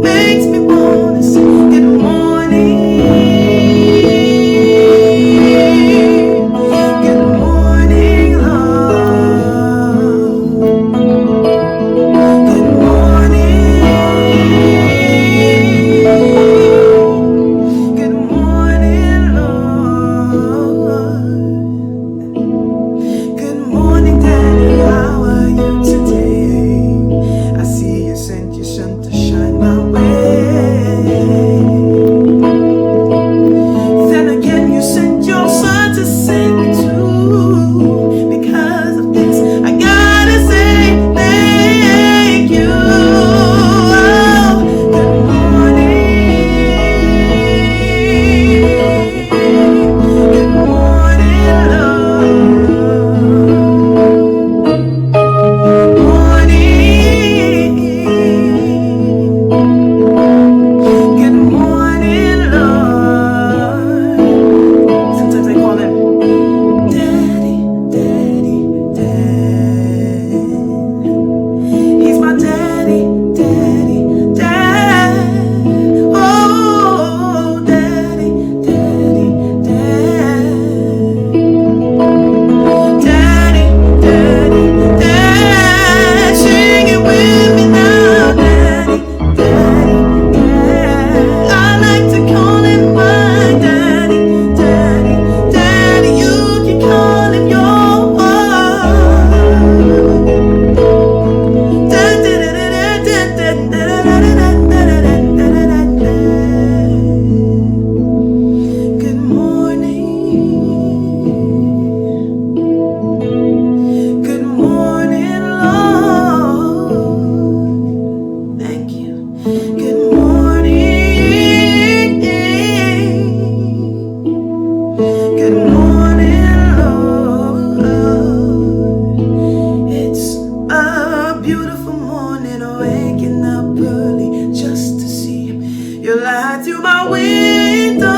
Makes permission to shine my way. Then again, you sent your son to save me too. Because of this, I gotta say thank you. Oh, good morning, Lord. Sometimes I call him Daddy, Daddy, Dad. He's my daddy, Daddy, Dad. Oh, Daddy, Daddy, Dad. Daddy, Daddy, Dad. Sing it with me now, Daddy, Daddy, Dad. I like to call him my daddy, Daddy, Daddy. You can call him your Good morning. Good morning, Lord. Thank you. Good morning. Good morning, Lord. It's a beautiful morning, waking up early just to see your light through my window.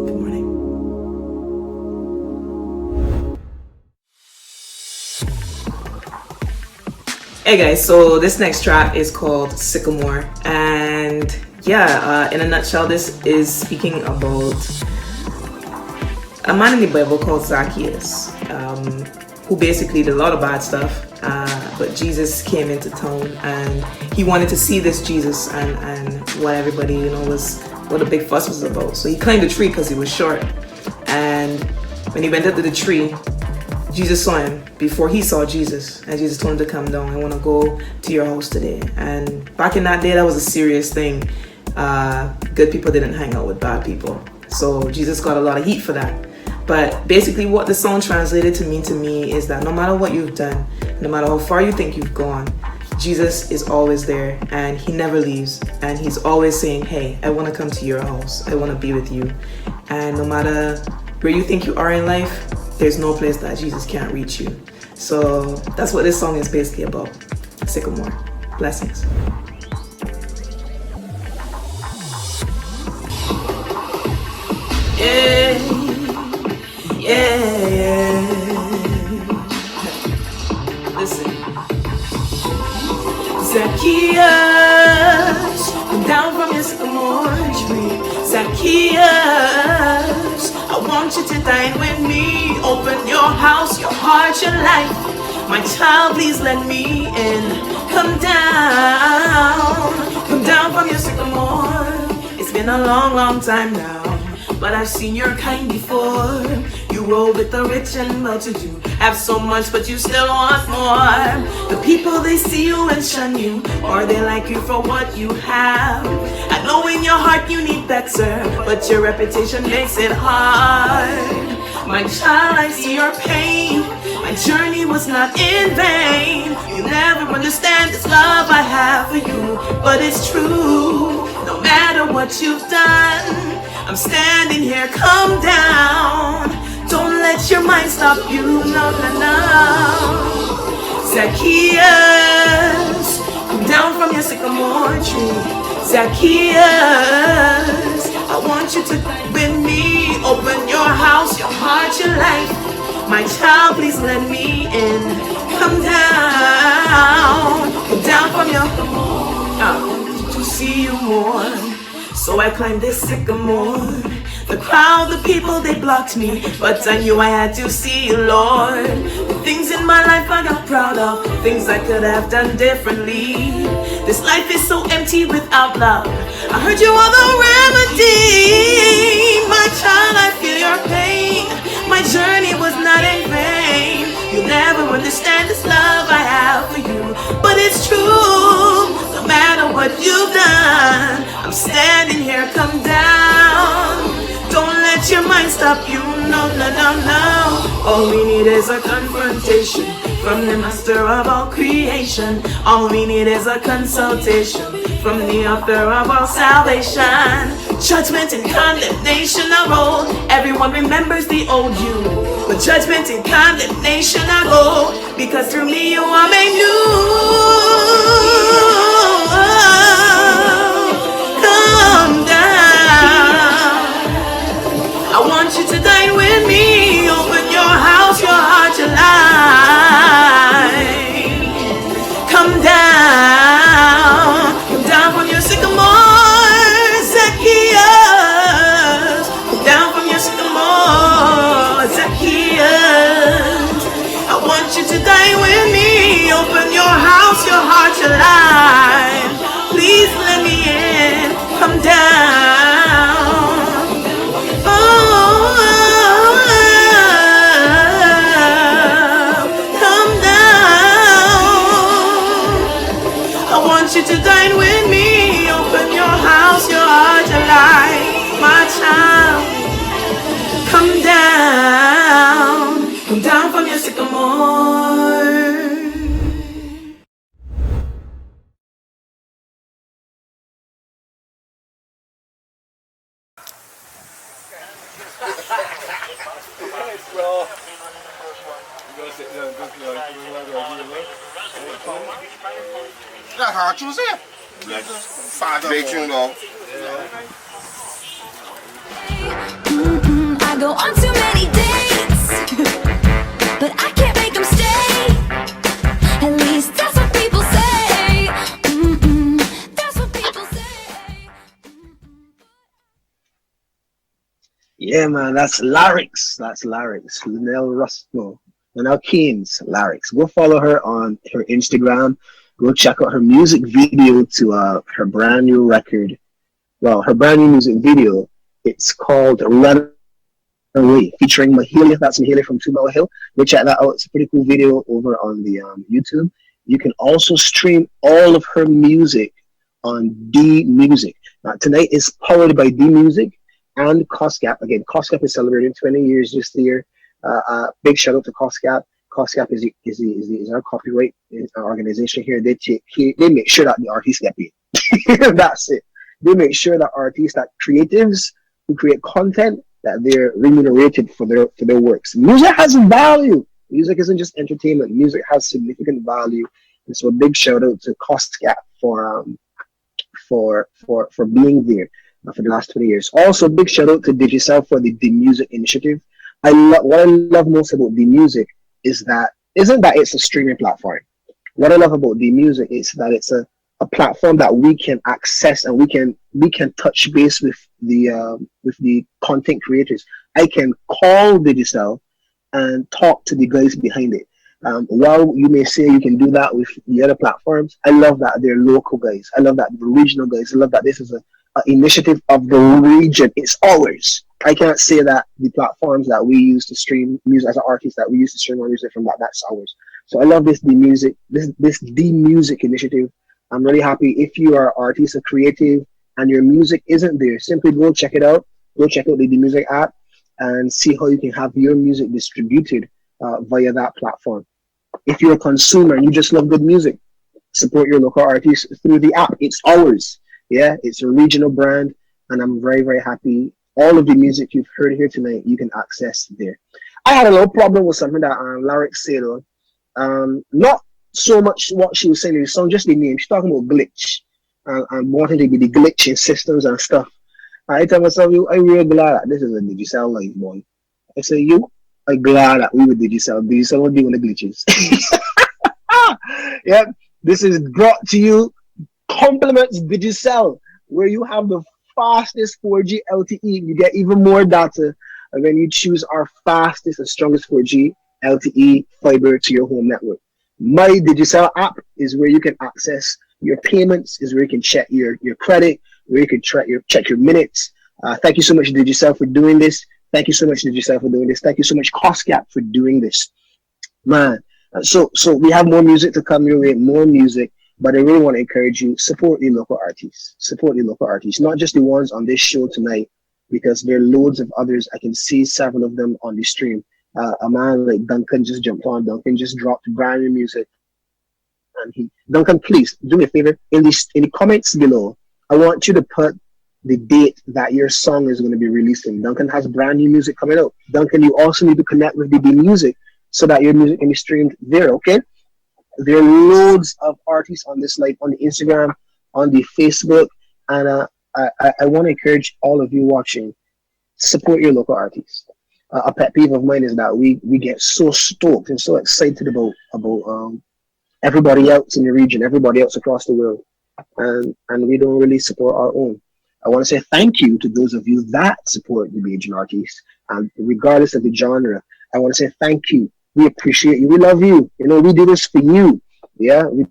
Good morning. Hey guys, so this next track is called Sycamore, and yeah, in a nutshell, this is speaking about a man in the Bible called Zacchaeus, who basically did a lot of bad stuff, but Jesus came into town and he wanted to see this Jesus and what everybody, was what the big fuss was about. So he climbed a tree because he was short, and when he went up to the tree, Jesus saw him before he saw Jesus, and Jesus told him to come down. I want to go to your house today. And back in that day, that was a serious thing. Good people didn't hang out with bad people. So Jesus got a lot of heat for that. But basically what the song translated to mean to me is that no matter what you've done, no matter how far you think you've gone, Jesus is always there and he never leaves. And he's always saying, hey, I want to come to your house. I want to be with you. And no matter where you think you are in life, there's no place that Jesus can't reach you. So that's what this song is basically about. Sycamore. Blessings. Yeah, yeah, yeah. Listen. Zacchaeus, come down from your sycamore tree. Zacchaeus, I want you to dine with me. Open your house, your heart, your life. My child, please let me in. Come down from your sycamore. It's been a long, long time now, but I've seen your kind before. You roll with the rich and well-to-do, have so much but you still want more. The people, they see you and shun you, or they like you for what you have. I know in your heart you need better, but your reputation makes it hard. My child, I see your pain. My journey was not in vain. You never understand this love I have for you, but it's true. No matter what you've done, I'm standing here, come down. Don't let your mind stop you, no, no, no. Zacchaeus, come down from your sycamore tree. Zacchaeus, I want you to with me. Open your house, your heart, your life. My child, please let me in. Come down from your to see you more. So I climbed this sycamore. The crowd, the people, they blocked me, but I knew I had to see you, Lord. The things in my life I got proud of, things I could have done differently. This life is so empty without love. I heard you are the remedy. My child, I feel your pain. My journey was not in vain. You never understand this love I have for you, but it's true. No matter what you've done, I'm standing here, come down. Don't let your mind stop you, no, no, no, no. All we need is a confrontation from the master of all creation. All we need is a consultation from the author of all salvation. Judgment and condemnation are old. Everyone remembers the old you, but judgment and condemnation are old, because through me you are made new. Come down. I want you to dine with me. Open your house, your heart, your life. Come down. Come down from your sycamore, Zacchaeus. Come down from your sycamore, Zacchaeus. I want you to dine with me. Open your house, your heart, your life. Please let me in. Come down. You to dine with me. Open your house, your heart, your life, my child. Come down from your sycamore.
That's how you say. Stay tuned on.
I go on too many dates, but I can't make them stay. At least that's what people say. That's what people say.
Yeah, man, that's Larix. That's Larix. Linnell Keynes, Larix. Go follow her on her Instagram. Go check out her music video to her brand new record. Well, her brand new music video. It's called Run Away, featuring Mahalia. That's Mahalia from 2 Mile Hill. Go check that out. It's a pretty cool video over on the YouTube. You can also stream all of her music on D Music. Now, tonight is powered by D Music and COSCAP. Again, COSCAP is celebrating 20 years this year. Big shout out to COSCAP. COSCAP is our copyright organization here. They make sure that the artists get paid. That's it. They make sure that artists, that creatives who create content, that they're remunerated for their works. Music has value. Music isn't just entertainment. Music has significant value. And so a big shout out to COSCAP for being there for the last 20 years. Also, big shout out to Digicel for the Music initiative. What I love most about the Music isn't that it's a streaming platform. What I love about the Music is that it's a platform that we can access, and we can touch base with the content creators. I can call Digicel and talk to the guys behind it. While you may say you can do that with the other platforms, I love that they're local guys. I love that they're regional guys. I love that this is an initiative of the region. It's ours. I can't say that the platforms that we use to stream music as an artist, that we use to stream our music from, that's ours. So I love this D Music initiative. I'm really happy. If you are an artist, a creative, and your music isn't there, simply go check it out. Go check out the D Music app and see how you can have your music distributed via that platform. If you're a consumer and you just love good music, support your local artists through the app. It's ours. Yeah, it's a regional brand, and I'm very, very happy. All of the music you've heard here tonight, you can access there. I had a little problem with something that Larix said. Not so much what she was saying in the song, just the name. She's talking about glitch and wanting to be the glitch in systems and stuff. I tell myself, I'm really glad that this is a Digicel life, boy. I say, I'm glad that we were Digicel. Digicel will be one of the glitches. Yep, this is brought to you, compliments Digicel, where you have the fastest 4G LTE. You get even more data when you choose our fastest and strongest 4G LTE fiber to your home network. My Digicel app is where you can access your payments, is where you can check your credit, where you can check your minutes. Thank you so much, Digicel, for doing this. Thank you so much, Digicel, for doing this. Thank you so much, COSCAP, for doing this. Man, so we have more music to come your way, more music. But I really want to encourage you, support the local artists. Support the local artists, not just the ones on this show tonight, because there are loads of others. I can see several of them on the stream. A man like Duncan just jumped on. Duncan just dropped brand new music. And Duncan, please do me a favor. In the comments below, I want you to put the date that your song is going to be releasing. Duncan has brand new music coming out. Duncan, you also need to connect with DB Music so that your music can be streamed there, okay? There are loads of artists on this, like on the Instagram, on the Facebook, and I want to encourage all of you watching, support your local artists. A pet peeve of mine is that we get so stoked and so excited about everybody else in the region, everybody else across the world, and we don't really support our own. I want to say thank you to those of you that support the region artists, and regardless of the genre, I want to say thank you. We appreciate you. We love you. You know, we do this for you. Yeah, we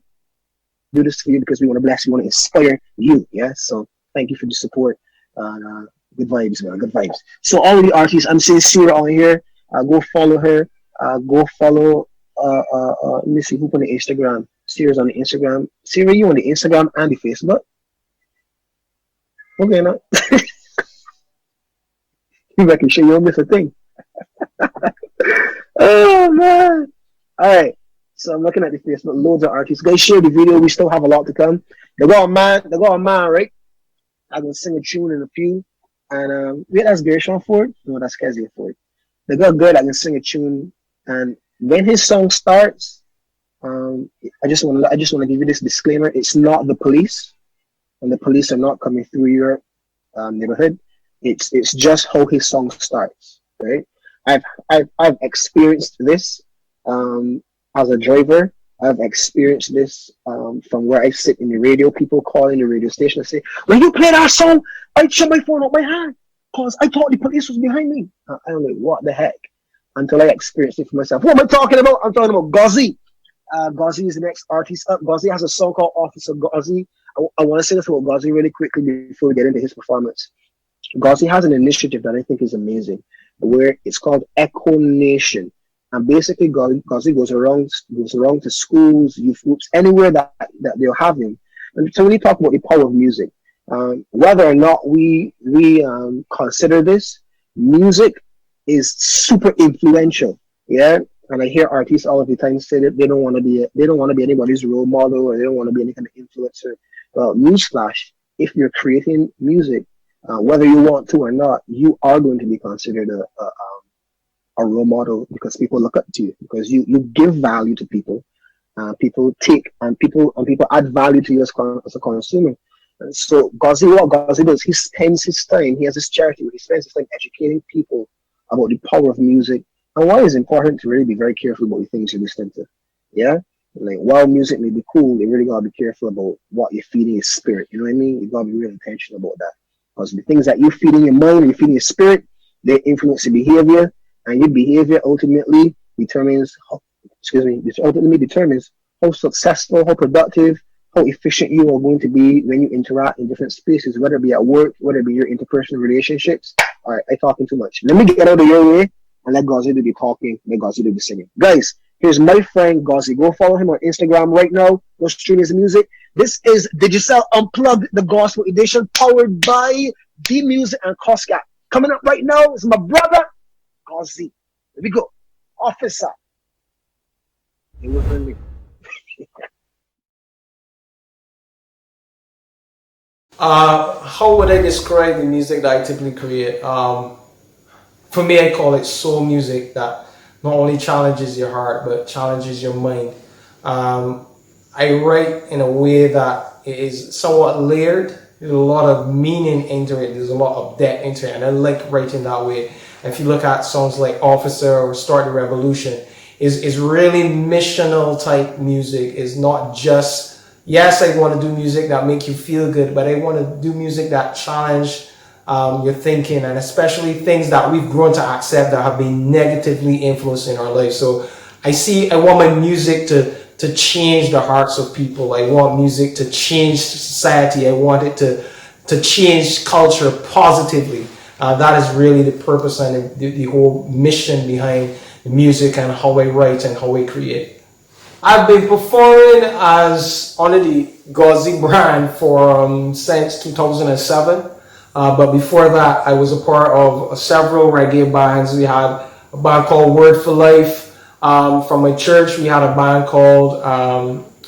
do this for you because we want to bless you, we want to inspire you. Yeah, so thank you for the support. Good vibes, man. Good vibes. So all of the artists, I'm seeing Sierra on here. Go follow her. Go follow. Let me see who on the Instagram. Sierra's on the Instagram. Sierra, you on the Instagram and the Facebook? Okay, now. You can show you on this thing. Oh man! All right, so I'm looking at the Facebook. Loads of artists. Guys, share the video. We still have a lot to come. They got a man. Right? I'm gonna sing a tune in a few. And wait, that's Gershon Ford. No, that's Kezia Ford. They got good. I can sing a tune. And when his song starts, I just want to give you this disclaimer. It's not the police, and the police are not coming through your neighborhood. It's just how his song starts, right? I've experienced this as a driver. I've experienced this from where I sit in the radio. People calling the radio station and say, "When you play that song, I shut my phone out my hand because I thought the police was behind me." I don't know what the heck until I experienced it for myself. What am I talking about? I'm talking about Ghazi. Ghazi is the next artist up. Ghazi has a song called Officer Ghazi. I want to say this about Ghazi really quickly before we get into his performance. Ghazi has an initiative that I think is amazing, where it's called Echo Nation, and basically Ghazi goes around to schools, youth groups, anywhere that they'll have him, and to really talk about the power of music. Whether or not we consider this, music is super influential. Yeah, and I hear artists all of the time say that they don't want to be anybody's role model, or they don't want to be any kind of influencer. Well, newsflash: if you're creating music, whether you want to or not, you are going to be considered a role model because people look up to you, because you give value to people. People add value to you as a consumer. And so what Ghazi does, he spends his time. He has this charity where he spends his time educating people about the power of music and why it's important to really be very careful about the things you listen to. Yeah. Like, while music may be cool, you really gotta be careful about what you're feeding your spirit. You know what I mean? You gotta be really intentional about that. Because the things that you feed in your mind, you feed in your spirit, they influence your behavior, and your behavior ultimately determines how successful, how productive, how efficient you are going to be when you interact in different spaces, whether it be at work, whether it be your interpersonal relationships. All right, I'm talking too much. Let me get out of your way and let Ghazi do the talking, let Ghazi do the singing. Guys, here's my friend Ghazi. Go follow him on Instagram right now. Go stream his music. This is Digicel Unplugged, the Gospel Edition, powered by D Music and COSCAP. Coming up right now is my brother, Ghazi. Here we go. Officer. It was me.
How would I describe the music that I typically create? For me, I call it soul music that not only challenges your heart, but challenges your mind. I write in a way that it is somewhat layered. There's a lot of meaning into it. There's a lot of depth into it. And I like writing that way. If you look at songs like Officer or Start the Revolution, is really missional type music. Is not just, Yes, I want to do music that make you feel good, but I want to do music that challenge your thinking, and especially things that we've grown to accept that have been negatively influenced in our life. So I want my music to change the hearts of people. I want music to change society. I want it to change culture positively. That is really the purpose and the whole mission behind the music and how I write and how I create. I've been performing as under the Gauzy brand for since 2007. But before that, I was a part of several reggae bands. We had a band called Word for Life. From my church, we had a band called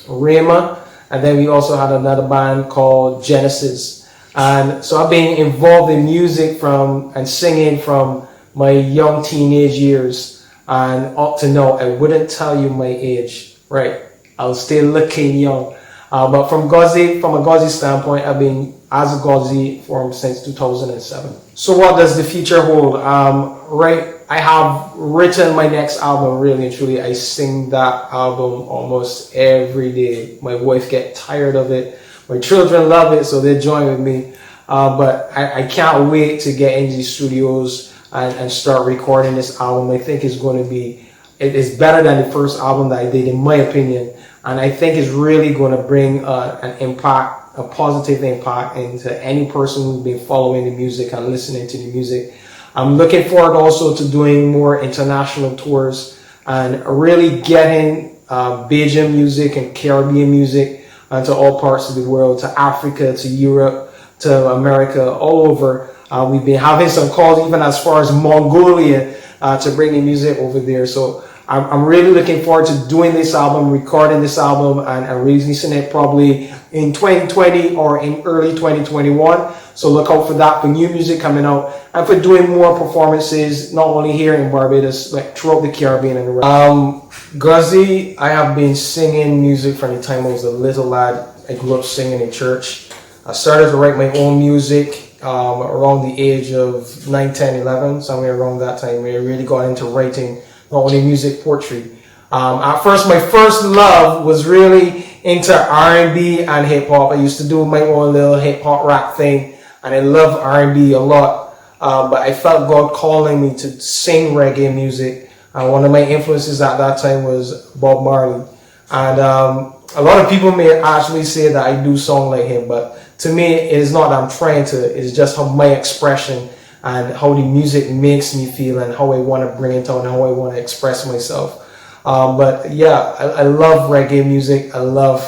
Rhema. And then we also had another band called Genesis. And so I've been involved in music and singing from my young teenage years. And up to now, I wouldn't tell you my age. Right, I'll stay looking young. But from a Gauzy standpoint, I've been as a Gauzy since 2007. So what does the future hold? I have written my next album, really and truly. I sing that album almost every day. My wife gets tired of it. My children love it, so they join with me. But I can't wait to get into the studios and start recording this album. I think it's going to be it is better than the first album that I did, in my opinion, and I think it's really going to bring an impact, a positive impact into any person who's been following the music and listening to the music. I'm looking forward also to doing more international tours and really getting Bajan music and Caribbean music to all parts of the world, to Africa, to Europe, to America, all over. We've been having some calls even as far as Mongolia to bring the music over there. So I'm really looking forward to doing this album, recording this album, and releasing it probably in 2020 or in early 2021. So look out for that, for new music coming out, and for doing more performances, not only here in Barbados, but throughout the Caribbean and the rest. Gauzy, I have been singing music from the time I was a little lad. I grew up singing in church. I started to write my own music around the age of 9, 10, 11, somewhere around that time, where I really got into writing not only music, poetry. At first, my first love was really into R&B and hip hop. I used to do my own little hip hop rap thing, and I love R&B a lot. But I felt God calling me to sing reggae music. One of my influences at that time was Bob Marley. And a lot of people may actually say that I do song like him, but to me, it is not that I'm trying to. It's just how my expression and how the music makes me feel and how I want to bring it out and how I want to express myself. But yeah, I love reggae music. I love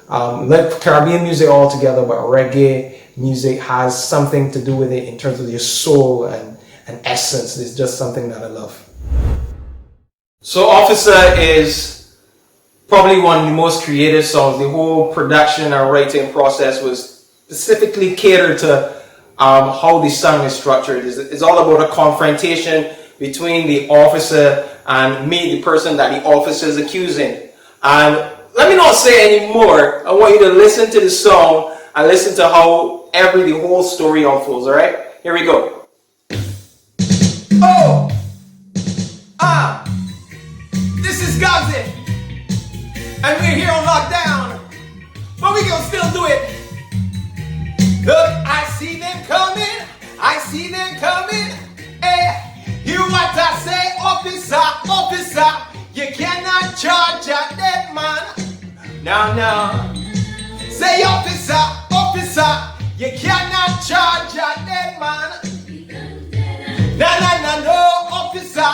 Caribbean music altogether, but reggae music has something to do with it in terms of your soul and essence. It's just something that I love. So Officer is probably one of the most creative songs. The whole production and writing process was specifically catered to how the song is structured. It's all about a confrontation between the officer and me, the person that the officer is accusing. And let me not say any more. I want you to listen to the song and listen to how the whole story unfolds, alright? Here we go. Oh! This is Gauzy, and we're here on lockdown, but we gonna still do it. Look, I see them coming, hear what I say, officer, you cannot charge a dead man. No, say officer, you cannot charge a dead man. No, officer,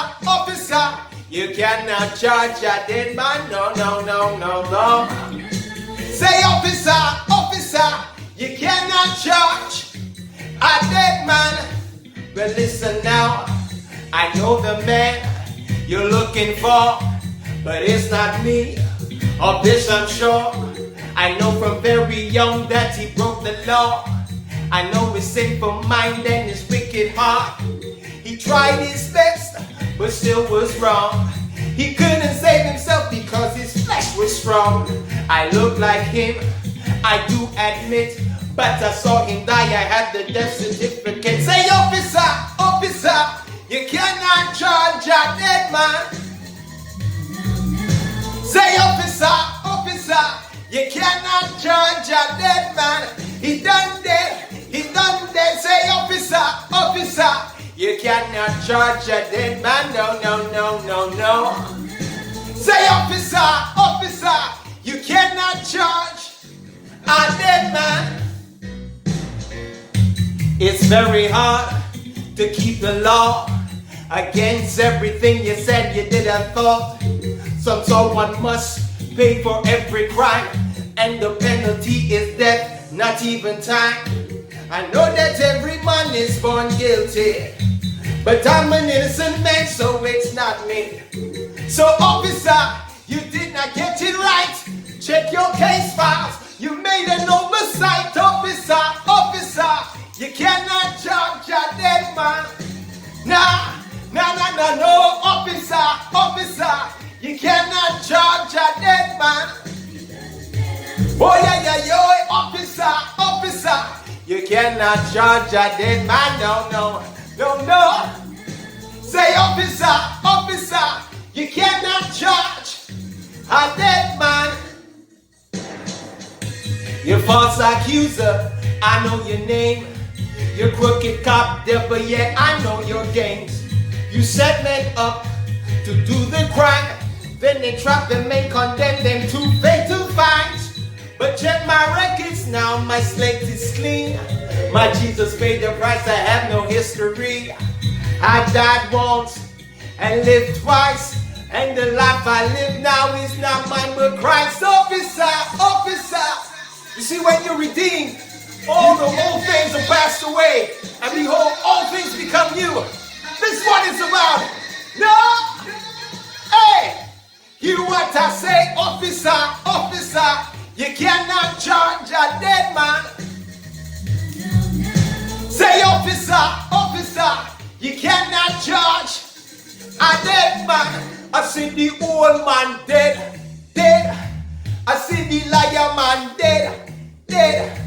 you cannot charge a dead man. No. Say officer, you cannot charge a dead man. Well, listen now, I know the man you're looking for, but it's not me. Of this I'm sure. I know from very young that he broke the law. I know his sinful mind and his wicked heart. He tried his best, but still was wrong. He couldn't save himself because his flesh was strong. I look like him, I do admit, but I saw him die, I had the death certificate. Say officer, you cannot charge a dead man. Say officer,
You cannot judge a dead man. He done dead. He done dead. Say, officer, officer. You cannot judge a dead man. No, no, no, no, no. Say, officer, officer. You cannot judge a dead man. It's very hard to keep the law against everything you said you did and thought. Someone must pay for every crime, and the penalty is death, not even time. I know that every man is born guilty, but I'm an innocent man, so it's not me. So officer, you did not get it right. Check your case files. You made an oversight, officer, officer. You cannot judge a dead man. Nah, nah, nah, nah, no, officer, officer. You cannot judge a dead man. Oh yeah, yeah, yo, officer, officer. You cannot judge a dead man. No, no, no, no. Say, officer, officer. You cannot judge a dead man. You false accuser, I know your name. You crooked cop, devil, yet I know your games. You set men up to do the crime, then they trap them and condemn them to fatal fines. But check my records now, my slate is clean. My Jesus paid the price, I have no history. I died once and lived twice, and the life I live now is not mine but Christ. Officer, officer. You see, when you're redeemed, all the old things are passed away, and behold, all things become new. This is what it's about. No! Hey! Hear what I say, officer, officer. You cannot judge a dead man. Say, officer, officer. You cannot judge a dead man. I see the old man dead, dead. I see the liar man dead, dead.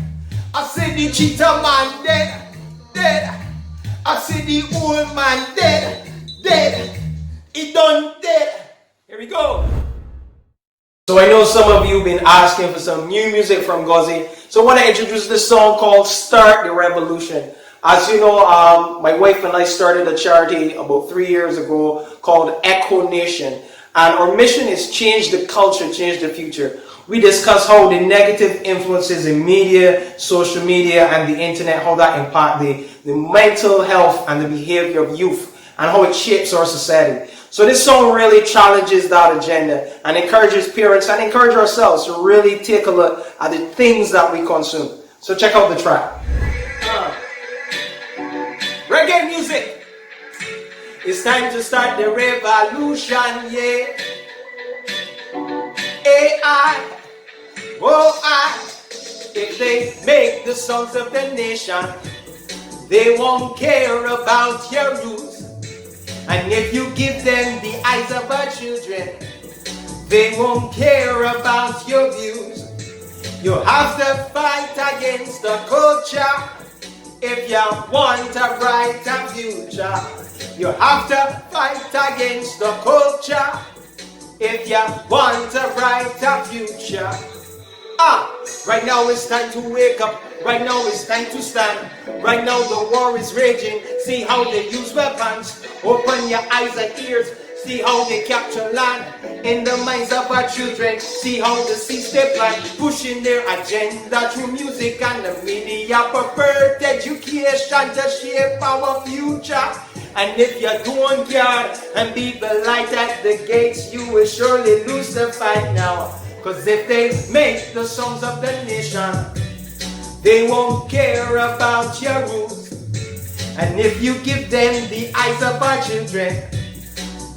I see the cheater man dead, dead. I see the old man dead, dead. He done dead. Here we go.
So I know some of you have been asking for some new music from Gozzy. So I want to introduce this song called Start the Revolution. As you know, my wife and I started a charity about 3 years ago called Echo Nation. And our mission is change the culture, change the future. We discuss how the negative influences in media, social media, and the internet, how that impact the mental health and the behavior of youth, and how it shapes our society. So this song really challenges that agenda and encourages parents and encourage ourselves to really take a look at the things that we consume. So check out the track.
Reggae music. It's time to start the revolution, yeah. AI, oh I. If they make the sons of the nation, they won't care about your rules. And if you give them the eyes of our children, they won't care about your views. You have to fight against the culture if you want a brighter future. You have to fight against the culture if you want a brighter future. Right now it's time to wake up. Right now it's time to stand. Right now the war is raging. See how they use weapons. Open your eyes and ears. See how they capture land in the minds of our children. See how the seeds they plant, pushing their agenda through music and the media. Preferred education to shape our future. And if you don't care and be the light at the gates, you will surely lose the fight now. Cause if they make the sons of the nation, they won't care about your rules. And if you give them the eyes of our children,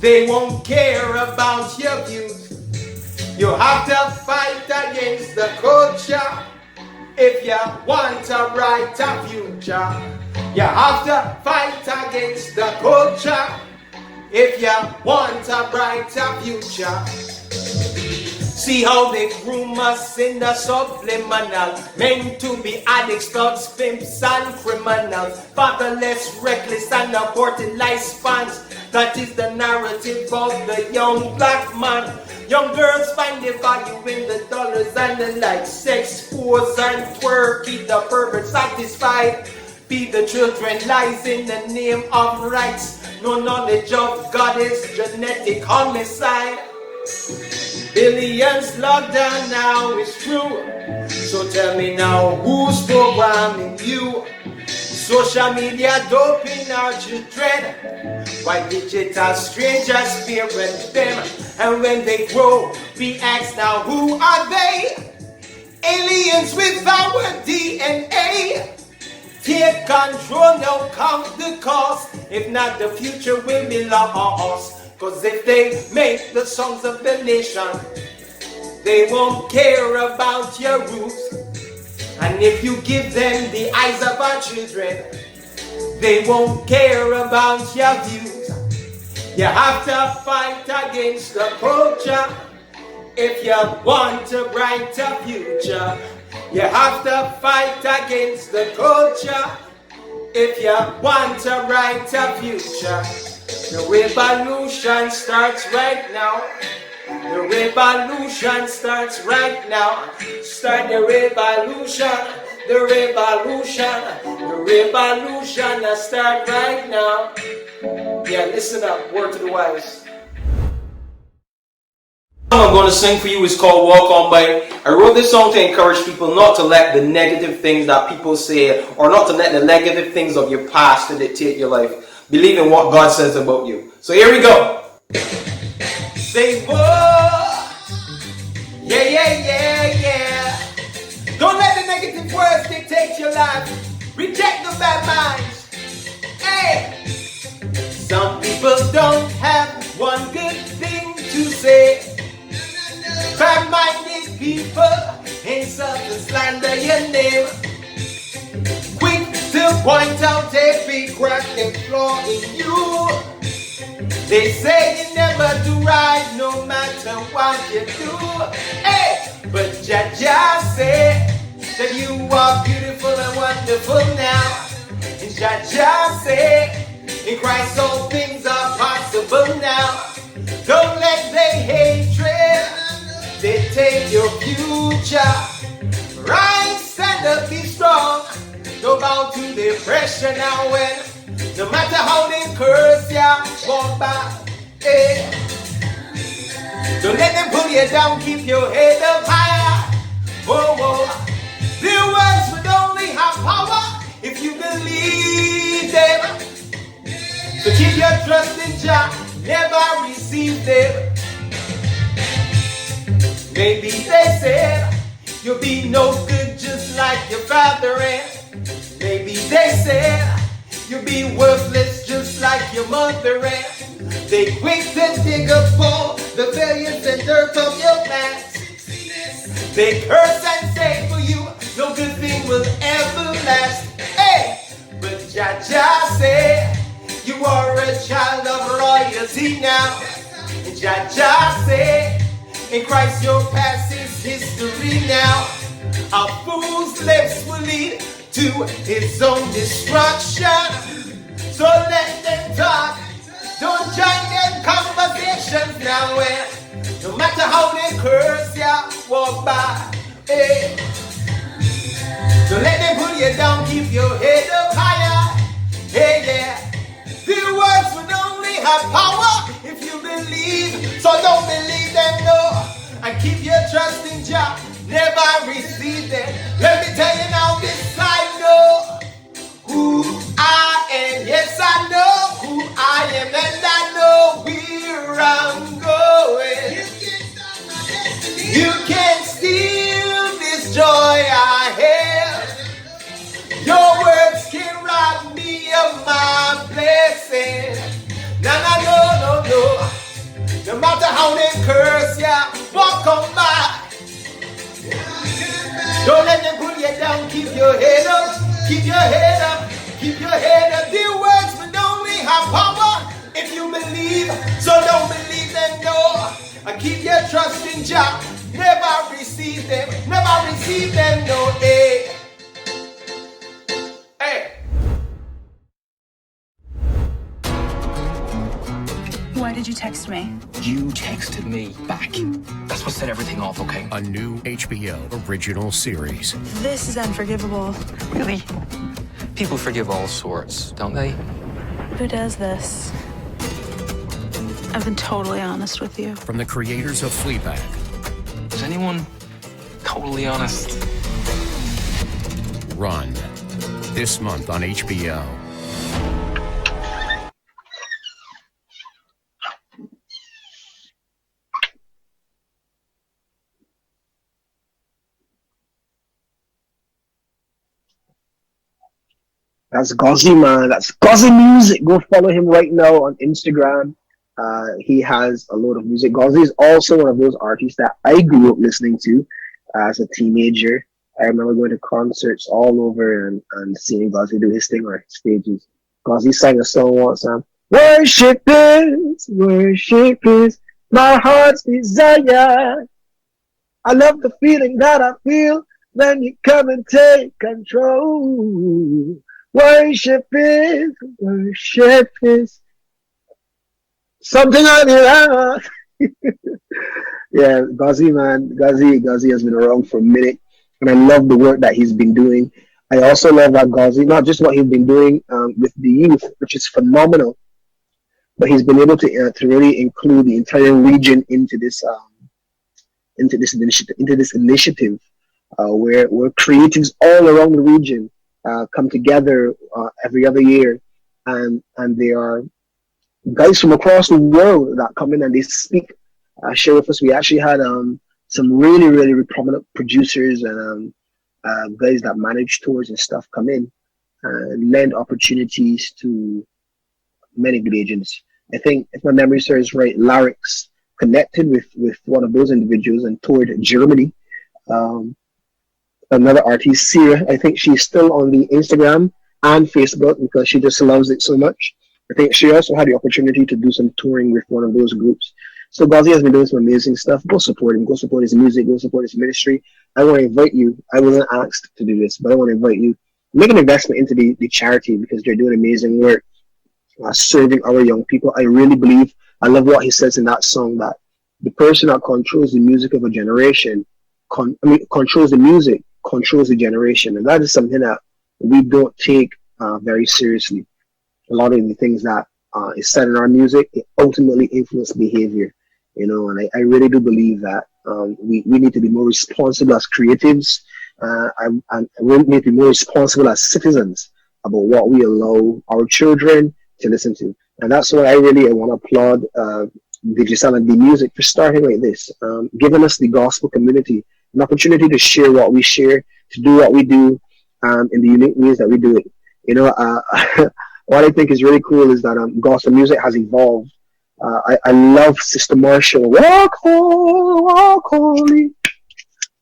they won't care about your views. You have to fight against the culture if you want a brighter future. You have to fight against the culture if you want a brighter future. See how they groom us in the subliminal, meant to be addicts, thugs, pimps, and criminals, fatherless, reckless, and aborted lifespans. That is the narrative of the young black man. Young girls find their value in the dollars and the likes. Sex, pose and twerk, keep the pervert satisfied. Feed the children lies in the name of rights. No knowledge of God is genetic homicide. Billions locked down now is true. So tell me now, who's programming you? Social media doping our children. Why digital strangers parent them? And when they grow, we ask now, who are they? Aliens with our DNA. Take control, now count the cost. If not, the future will be lost. Cause if they make the songs of the nation, they won't care about your roots. And if you give them the eyes of our children, they won't care about your views. You have to fight against the culture if you want a brighter future. You have to fight against the culture if you want a brighter future. The revolution starts right now. The revolution starts right now. Start the revolution. The revolution. The revolution start right now. Yeah, listen up. Word to the wise. The song I'm going to sing for you is called Walk On By. I wrote this song to encourage people not to let the negative things that people say, or not to let the negative things of your past to dictate your life. Believe in what God says about you. So here we go. Say whoa, yeah, yeah, yeah, yeah. Don't let the negative words dictate your life. Reject the bad minds. Hey, some people don't have one good thing to say. Bad-minded people insult and slander your name. Quick to point out every crack and flaw in you. They say you never do right no matter what you do. Hey, but Jaja said that you are beautiful and wonderful now. And Jaja said in Christ all things are possible now. Don't let their hatred dictate your future. Rise, stand up, be strong. Don't bow to depression now when no matter how they curse ya, walk by. Hey. Don't let them pull you down, keep your head up higher. Whoa, whoa. Their words would only have power if you believe them. So keep your trust in Jah, never receive them. Maybe they said you'll be no good just like your father, and maybe they said you'll be worthless just like your mother, and they quick to dig up all the failures and dirt of your past. They curse and say for you no good thing will ever last. Hey, but Jaja said you are a child of royalty now. And Jaja said in Christ your past is history now. A fool's lips will lead to his own destruction. So let them talk. Don't join them conversations now. And no matter how they curse ya, walk by. Hey. Don't let them pull you down, keep your head up higher. Hey, yeah. Their words would only have power if you believe. So don't believe them, no. And keep your trust in Jah, never receive them. Let me tell you now, this I know who I am. Yes, I know who I am, and I know where I'm going. You can't steal this joy I have. Your words can rob me of my blessing. No, no, no, no, no. No matter how they curse ya, walk on by. Don't let them pull you down, keep your head up, keep your head up, keep your head up. Their words will only have power if you believe, so don't believe them, no. And keep your trust in Jah, never receive them, no, hey. Hey.
did you text me?
You texted me back. That's what set everything off, okay?
A new HBO original series.
This is unforgivable.
Really? People forgive all sorts, don't they?
Who does this? I've been totally honest with you.
From the creators of Fleabag.
Is anyone totally honest?
Run. This month on HBO.
That's Gozzy, man. That's Gozzy Music. Go follow him right now on Instagram. He has a load of music. Gozzy is also one of those artists that I grew up listening to as a teenager. I remember going to concerts all over and seeing Gozzy do his thing on stages. Gozzy sang a song once. Worship is my heart's desire. I love the feeling that I feel when you come and take control. Worship is something I love. Yeah, Gozzy, man. Gozzy has been around for a minute, and I love the work that he's been doing. I also love that Gozzy, not just what he's been doing with the youth, which is phenomenal, but he's been able to really include the entire region into this initiative, where creatives all around the region come together every other year, and they are guys from across the world that come in and they speak, share with us. We actually had some really prominent producers and guys that manage tours and stuff come in and lend opportunities to many good agents. I think, if my memory serves right, Larix connected with one of those individuals and toured Germany. Another artist, Sierra, I think she's still on the Instagram and Facebook because she just loves it so much. I think she also had the opportunity to do some touring with one of those groups. So Gozzy has been doing some amazing stuff. Go support him. Go support his music. Go support his ministry. I want to invite you. I wasn't asked to do this, but I want to invite you. Make an investment into the charity because they're doing amazing work serving our young people. I really believe, I love what he says in that song, that the person that controls the music of a generation, controls the music, controls the generation. And that is something that we don't take very seriously. A lot of the things that is said in our music, it ultimately influence behavior, and I really do believe that we need to be more responsible as creatives, and we need to be more responsible as citizens about what we allow our children to listen to. And that's why I want to applaud Digicel and the music for starting like this, giving us, the gospel community, an opportunity to share what we share, to do what we do in the unique ways that we do it. What I think is really cool is that gospel music has evolved. I love Sister Marshall. Walk holy,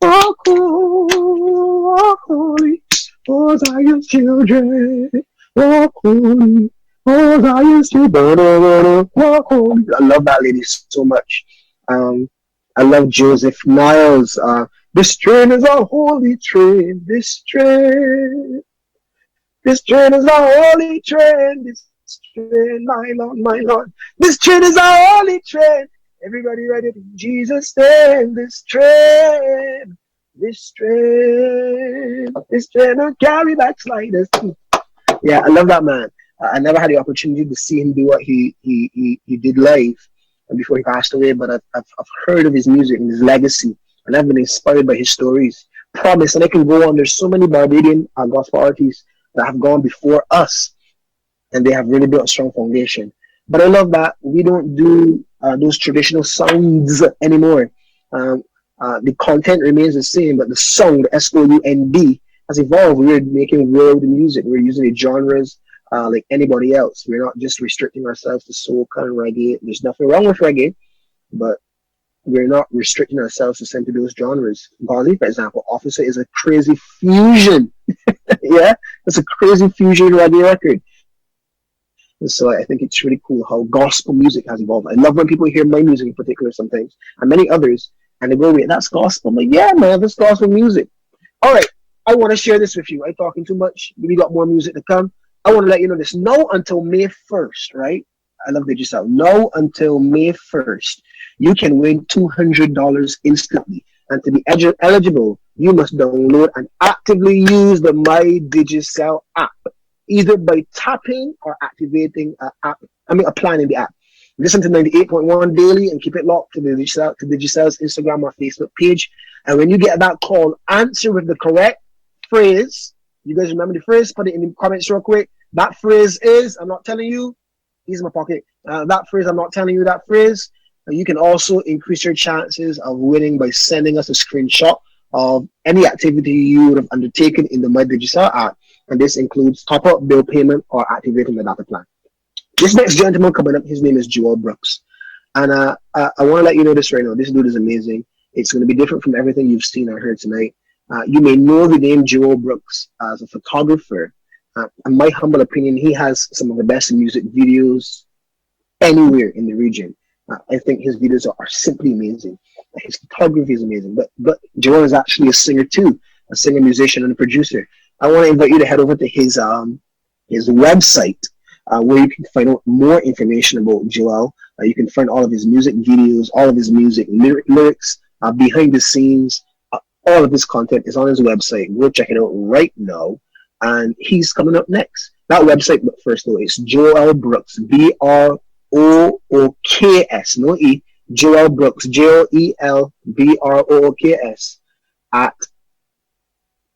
walk holy, for Zion's children. Walk holy, for Zion's children. Walk holy. I love that lady so much. I love Joseph Niles. This train is a holy train. This train is a holy train. This train, my Lord. This train is a holy train. Everybody ready? Jesus name. This train will carry backsliders. Yeah, I love that man. I never had the opportunity to see him do what he did live before he passed away, but I've heard of his music and his legacy, and I've been inspired by his stories. Promise, and I can go on. There's so many Barbadian gospel artists that have gone before us, and they have really built a strong foundation. But I love that we don't do those traditional sounds anymore. The content remains the same, but the sound, the sound, has evolved. We're making world music. We're using the genres like anybody else. We're not just restricting ourselves to soca and reggae. There's nothing wrong with reggae, but we're not restricting ourselves to send to those genres. Gozzy, for example, Officer is a crazy fusion. Yeah, it's a crazy fusion reggae record. And so I think it's really cool how gospel music has evolved. I love when people hear my music in particular sometimes, and many others, and they go, wait, that's gospel? I'm like, yeah, man, that's gospel music. All right, I want to share this with you. I'm talking too much. We got more music to come. I want to let you know this. Now until May 1st, right? I love Digicel. Now until May 1st, you can win $200 instantly. And to be eligible, you must download and actively use the My Digicel app, either by tapping or activating applying the app. Listen to 98.1 daily and keep it locked to Digicel's Instagram or Facebook page. And when you get that call, answer with the correct phrase. You guys remember the phrase? Put it in the comments real quick. That phrase is, I'm not telling you, he's in my pocket. That phrase, I'm not telling you that phrase. You can also increase your chances of winning by sending us a screenshot of any activity you would have undertaken in the My Digicel app. And this includes top-up, bill payment, or activating the data plan. This next gentleman coming up, his name is Joel Brooks. And I want to let you know this right now. This dude is amazing. It's going to be different from everything you've seen or heard tonight. You may know the name Joel Brooks as a photographer. In my humble opinion, he has some of the best music videos anywhere in the region. I think his videos are simply amazing. His photography is amazing. But Joel is actually a singer too, a singer, musician, and a producer. I want to invite you to head over to his website where you can find out more information about Joel. You can find all of his music videos, all of his music lyrics, behind the scenes. All of his content is on his website. Go check it out right now. And he's coming up next. That website, but first though, it's Joel Brooks, BROOKS, no E, Joel Brooks, JOELBROOKS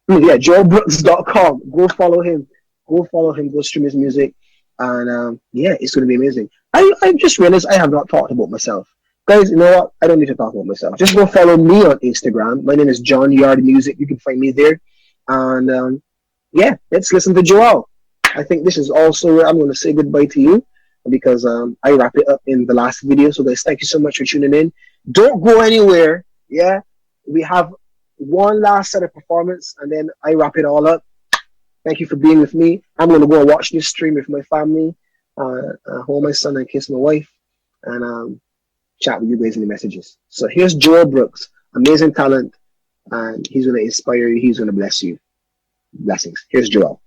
joelbrooks.com. Go follow him. Go stream his music. And it's going to be amazing. I just realized I have not talked about myself. Guys, you know what? I don't need to talk about myself. Just go follow me on Instagram. My name is John Yard Music. You can find me there. And let's listen to Joel. I think this is also where I'm going to say goodbye to you because I wrap it up in the last video. So guys, thank you so much for tuning in. Don't go anywhere. Yeah, we have one last set of performance and then I wrap it all up. Thank you for being with me. I'm going to go and watch this stream with my family, hold my son and kiss my wife, and chat with you guys in the messages. So here's Joel Brooks, amazing talent, and he's going to inspire you. He's going to bless you. Blessings. Here's Joel.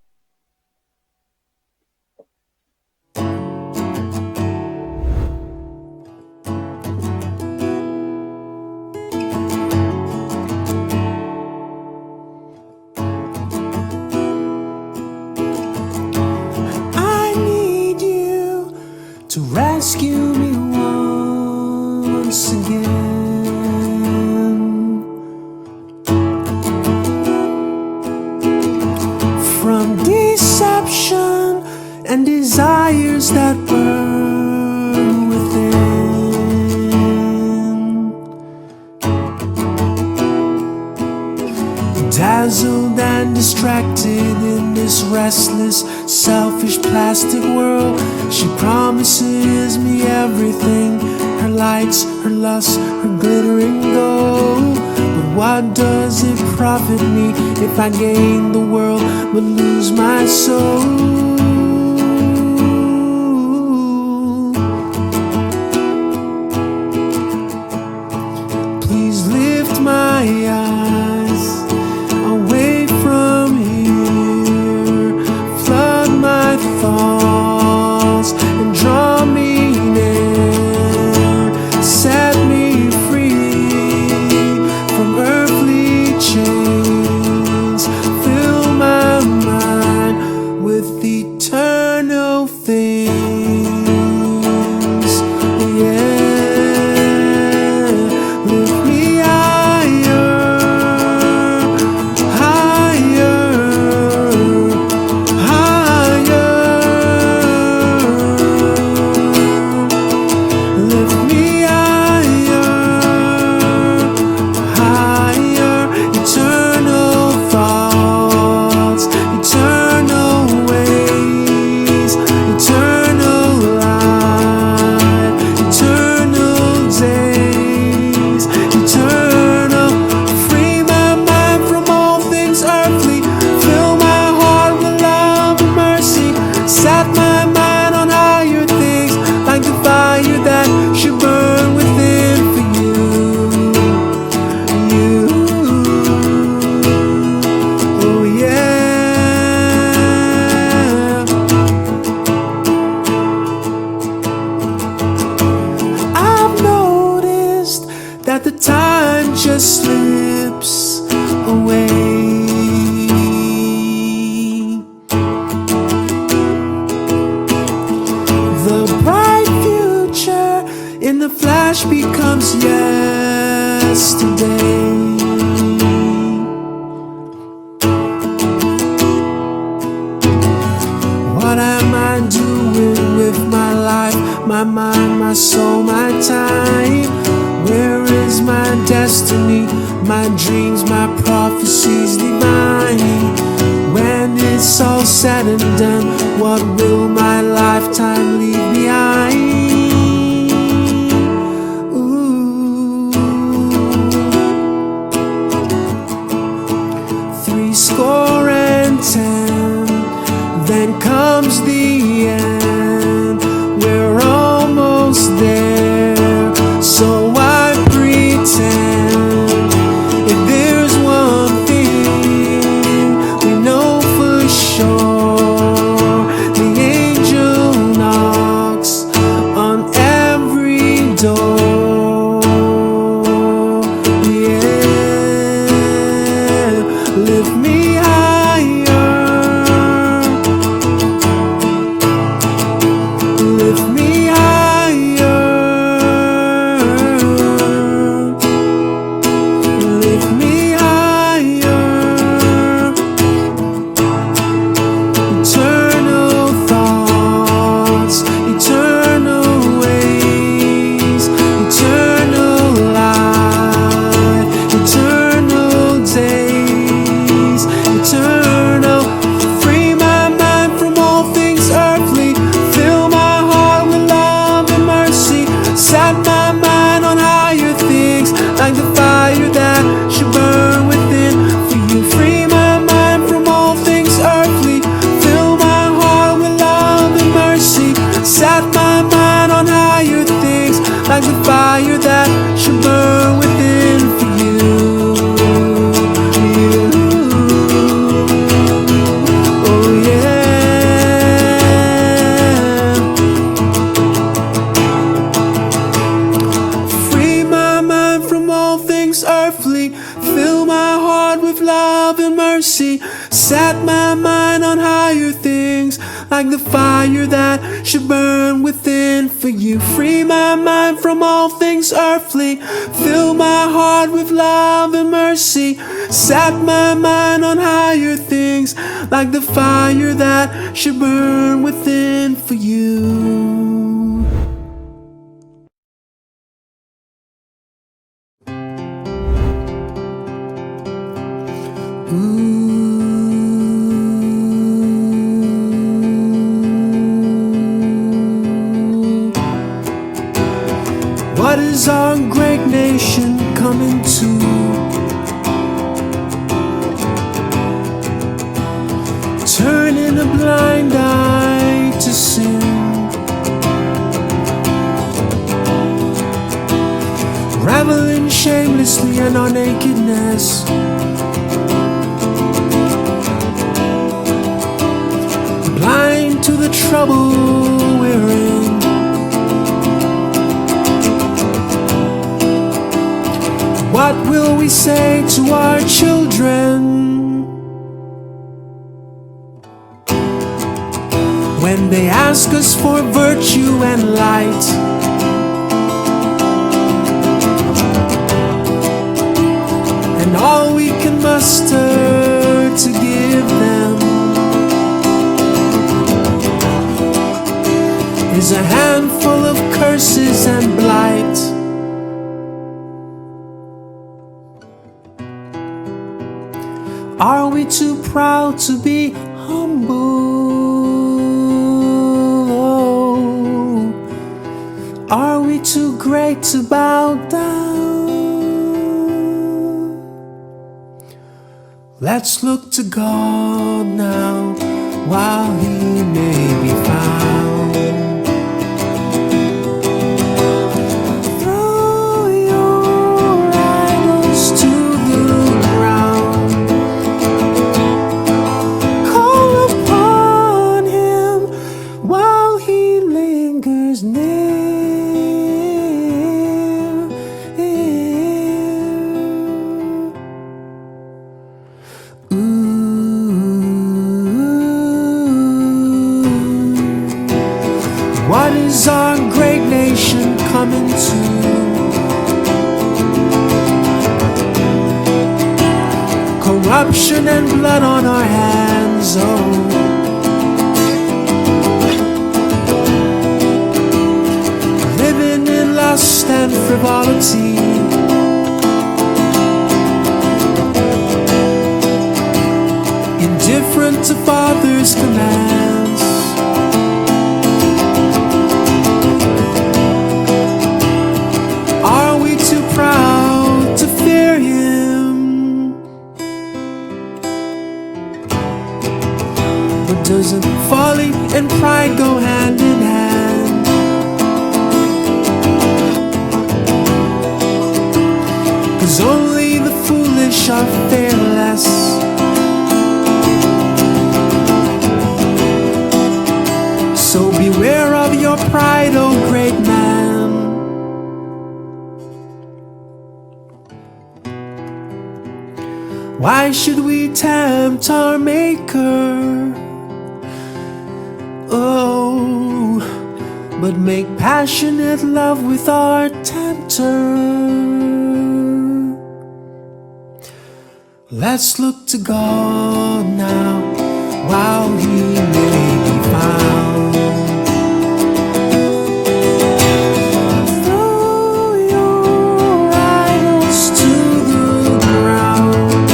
To rescue me once again from deception and desires that burn within, dazzled and distracted in this restless, selfish plastic world. She promises me everything, her lights, her lust, her glittering gold. But what does it profit me if I gain the world but lose my soul? Please lift my eyes away from here, flood my thoughts and draw me near, set me free from earthly chains, fill my mind with the my mind, my soul, my time. Where is my destiny, my dreams, my prophecies divine? When it's all said and done, what will my lifetime leave behind? Score and 10, then comes the end. We're almost there, so I pretend. If there's one thing we know for sure, the angel knocks on every door. Yeah, lift me set my mind on higher things, like the fire that should burn within for you. Free my mind from all things earthly, fill my heart with love and mercy. Set my mind on higher things, like the fire that should burn within for you. What is our great nation coming to? Turning a blind eye to sin, reveling shamelessly in our nakedness, blind to the trouble we're in. What will we say to our children when they ask us for virtue and light? And all we can muster to give them is a handful of curses and blight. Are we too proud to be humble? Are we too great to bow down? Let's look to God now while He may be found. What is our great nation coming to? Corruption and blood on our hands, lust and frivolity. Indifferent to Father's commands. Are we too proud to fear Him? But doesn't folly and pride go hand in hand? 'Cause only the foolish are fearless. So beware of your pride, O great man. Why should we tempt our Maker? Oh, but make passionate love with our tempter. Let's look to God now while He may be found. Throw your idols to the ground.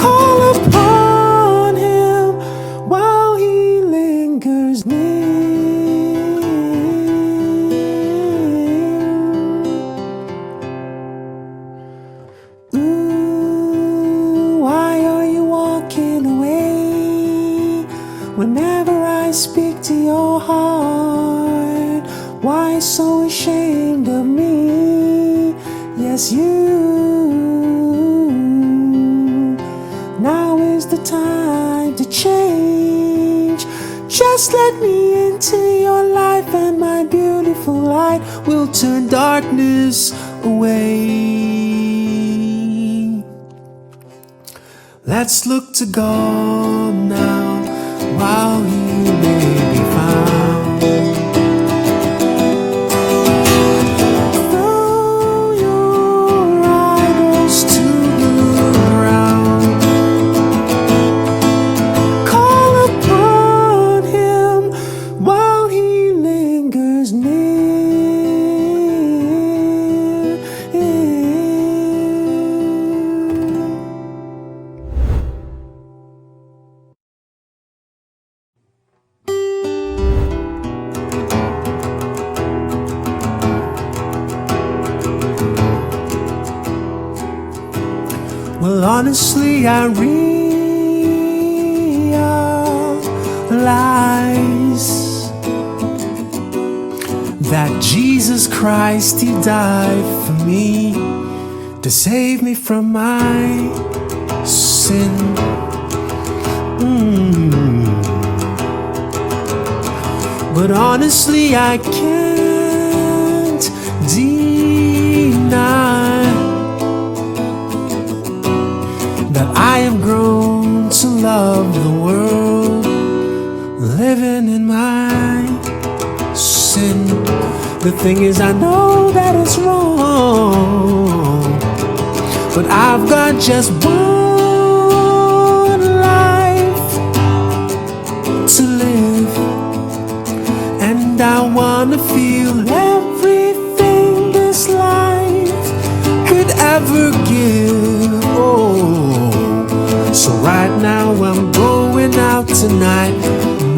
Call upon Him while He lingers near. Ooh, why are you walking away? Whenever I speak to your heart, why so ashamed of me? Yes, you. Now is the time to change. Just let me into your life, and my beautiful light will turn darkness away. Let's look to God now while He may be found. Throw your idols to the ground. Call upon Him while He lingers near. Well, honestly, I realize that Jesus Christ, He died for me to save me from my sin. But honestly, I can't deny that I have grown to love the world, living in my sin. The thing is, I know that it's wrong, but I've got just one life to live, and I wanna feel everything this life could ever give. So right now I'm going out tonight,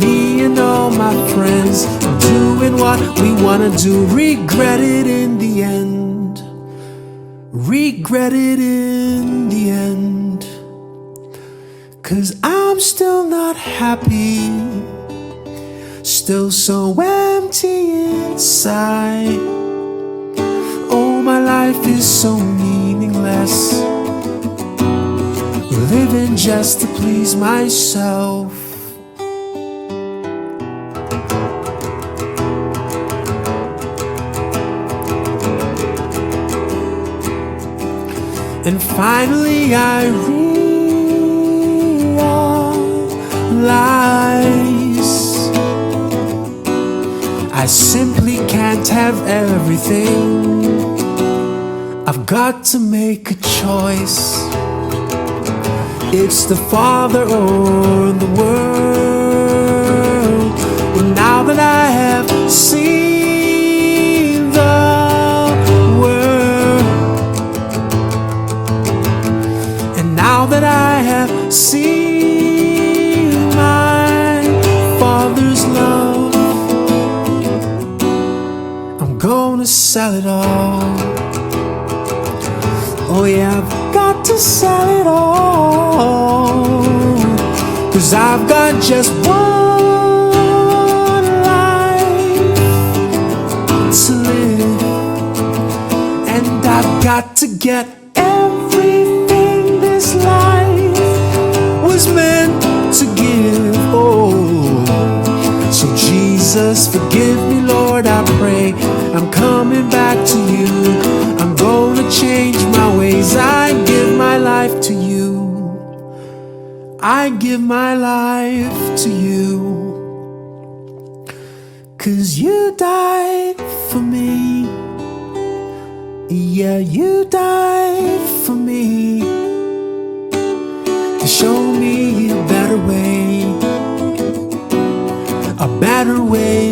me and all my friends, doing what we wanna do. Regret it in the end. Regret it in the end. 'Cause I'm still not happy, still so empty inside. Oh, my life is so meaningless, living just to please myself. And finally I realize I simply can't have everything. I've got to make a choice. It's the Father or the world. But now that I have seen now that I have seen my Father's love, I'm gonna sell it all. Oh yeah, I've got to sell it all, 'cause I've got just one life to live, and I've got to get everything this life was meant to give. Oh, so Jesus, forgive me, Lord, I pray. I'm coming back to you. I'm gonna change my ways. I give my life to you. I give my life to you. 'Cause you died for me. Yeah, you died for me, to show me a better way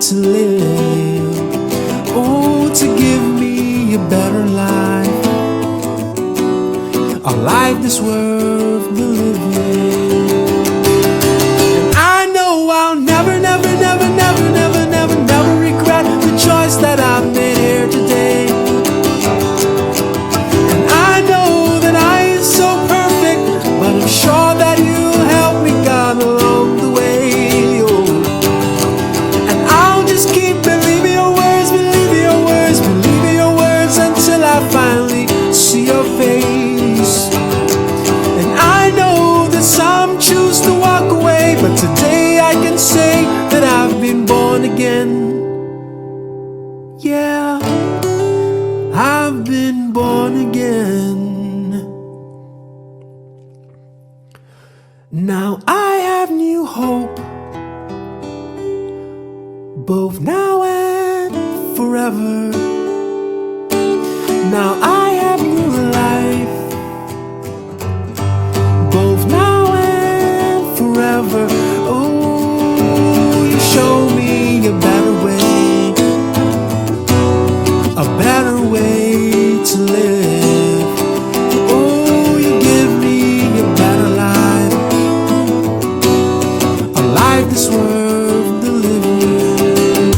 to live. Oh, to give me a better life, a life that's worth the living. And I know I'll never, never, never, never, never, never, never regret the choice that I've made here today. And I know that I ain't so perfect, but I'm sure that you'll help me, God, along the way. Oh. And I'll just keep believing your words, believing your words, believing your words until I finally see your face. And I know that some choose to walk away, but today I can say that I've been born again. Yeah, I've been born again. Now I have new hope, both now and forever. Now I have new life, both now and forever. Oh, you show me a better way to live. Oh, you give me a better life, a life that's worth the living.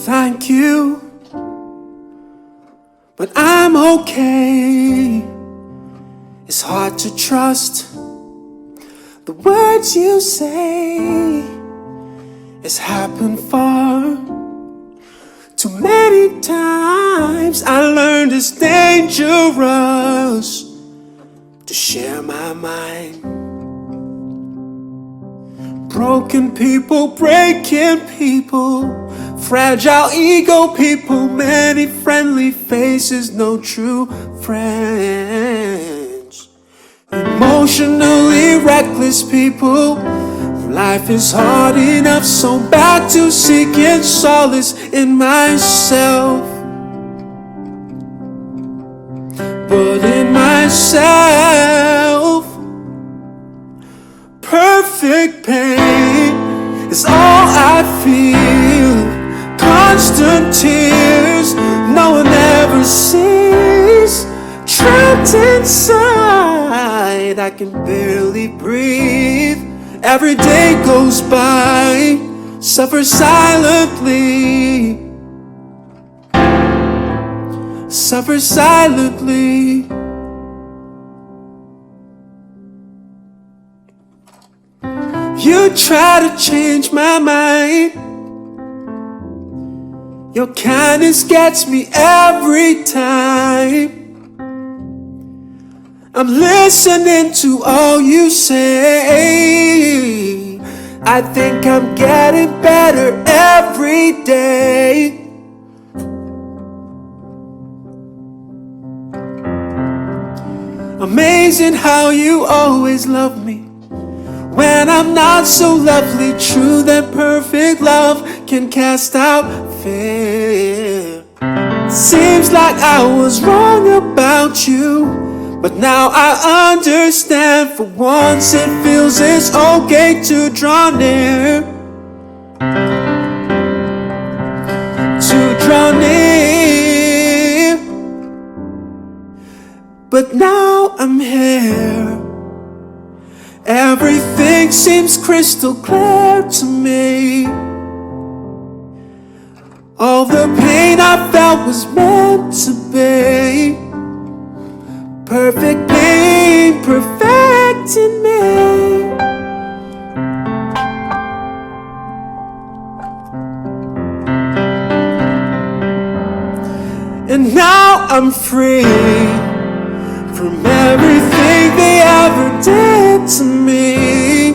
Thank you, but I'm okay. It's hard to trust the words you say. It's happened far too many times. I learned it's dangerous to share my mind. Broken people, breaking people, fragile ego people, many friendly faces, no true friends. Emotionally reckless people, life is hard enough, so back to seeking solace in myself. But in myself, perfect pain is all I feel. Constant tears, no one ever sees. Trapped inside, I can barely breathe. Every day goes by, suffer silently. Suffer silently. You try to change my mind. Your kindness gets me every time. I'm listening to all you say. I think I'm getting better every day. Amazing how you always love me when I'm not so lovely. True that perfect love can cast out fear. Seems like I was wrong about you, But now I understand, for once it feels it's okay to draw near. To draw near. But now I'm here. Everything seems crystal clear to me. All the pain I felt was meant to be. Perfect pain, perfect in me. And now I'm free from everything they ever did to me.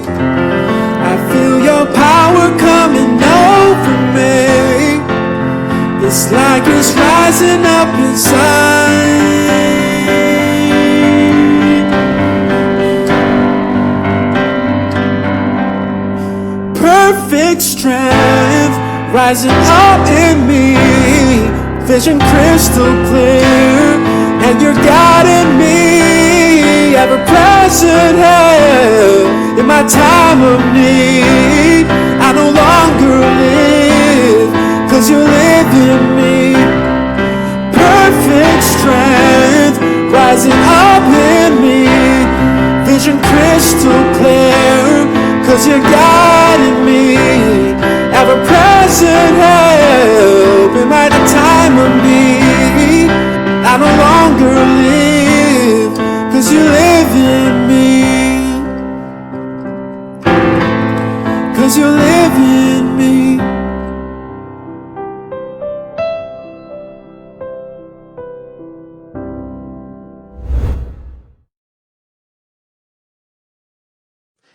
I feel your power coming over me. It's like it's rising up inside. Perfect strength rising up in me. Vision crystal clear, and you're guiding me. Ever present help in my time of need. I no longer live, 'cause you live in me. Perfect strength rising up in me. Vision crystal clear, 'cause you're guiding me. Ever present help in my time of need. I no longer live, 'cause you live in me. 'Cause you live in me.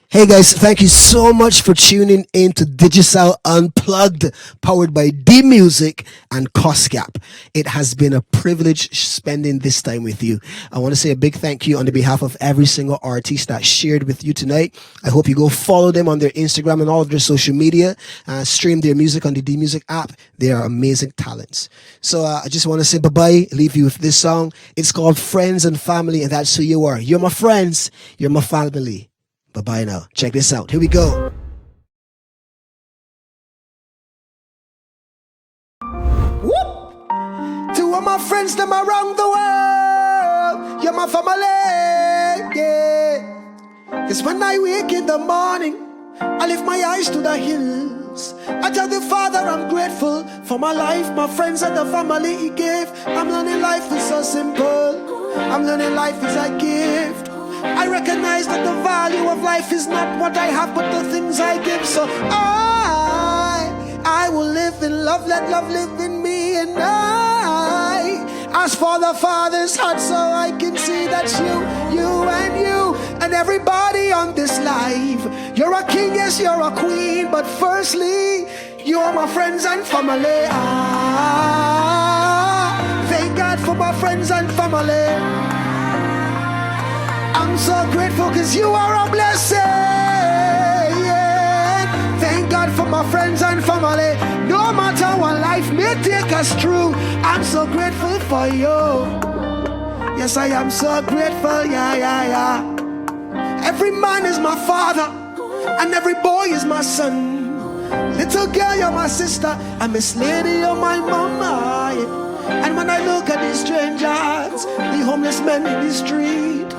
Hey guys, thank you so much for tuning in to Digicel Unplugged, powered by D Music and COSCAP. It has been a privilege spending this time with you. I want to say a big thank you on the behalf of every single artist that shared with you tonight. I hope you go follow them on their Instagram and all of their social media. Stream their music on the D Music app. They are amazing talents. So I just want to say bye-bye, leave you with this song. It's called Friends and Family, and that's who you are. You're my friends, you're my family. Bye-bye now. Check this out. Here we go.
Whoop! To all my friends them around the world, you're my family, yeah. 'Cause when I wake in the morning, I lift my eyes to the hills. I tell the Father I'm grateful for my life, my friends and the family He gave. I'm learning life is so simple. I'm learning life is a gift. I recognize that the value of life is not what I have, but the things I give. So I will live in love, let love live in me. And I ask for the Father's heart, so I can see that you and everybody on this life. You're a king, yes, you're a queen, but firstly, you are my friends and family. Thank God for my friends and family. I'm so grateful 'cause you are a blessing, yeah. Thank God for my friends and family. No matter what life may take us through, I'm so grateful for you. Yes, I am so grateful, yeah. Every man is my father, and every boy is my son. Little girl, you're my sister, and Miss Lady, you're my mama, yeah. And when I look at these strangers, the homeless men in the street,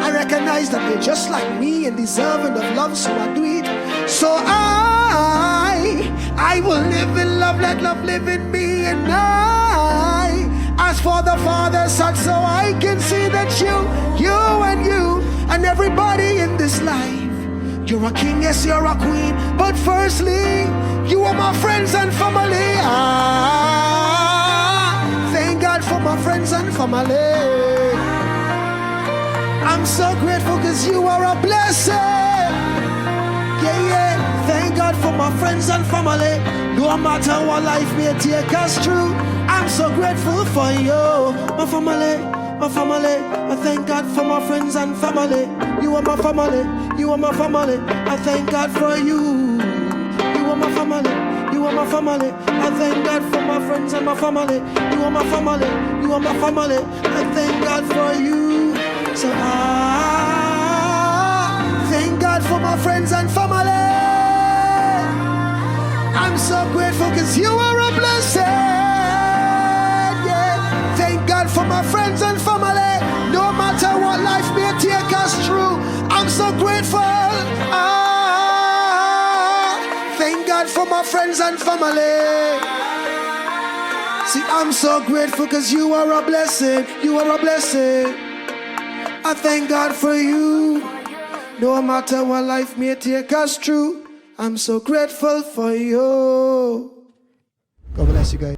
I recognize that they're just like me and deserving of love, so I do it. So I will live in love, let love live in me. And I ask for the Father's heart, so I can see that you and everybody in this life, you're a king, yes, you're a queen, but firstly, you are my friends and family. Thank God for my friends and family. I'm so grateful 'cause you are a blessing. Yeah. Thank God for my friends and family. No matter what life may take us through, I'm so grateful for you, my family. I thank God for my friends and family. You are my family. I thank God for you. You are my family. I thank God for my friends and my family. You are my family. I thank God for you. So thank God for my friends and family. I'm so grateful because you are a blessing. Yeah. Thank God for my friends and family. No matter what life may take us through, I'm so grateful. Thank God for my friends and family. See, I'm so grateful because you are a blessing. You are a blessing. I thank God for you. No matter what life may take us through, I'm so grateful for you.
God bless you guys.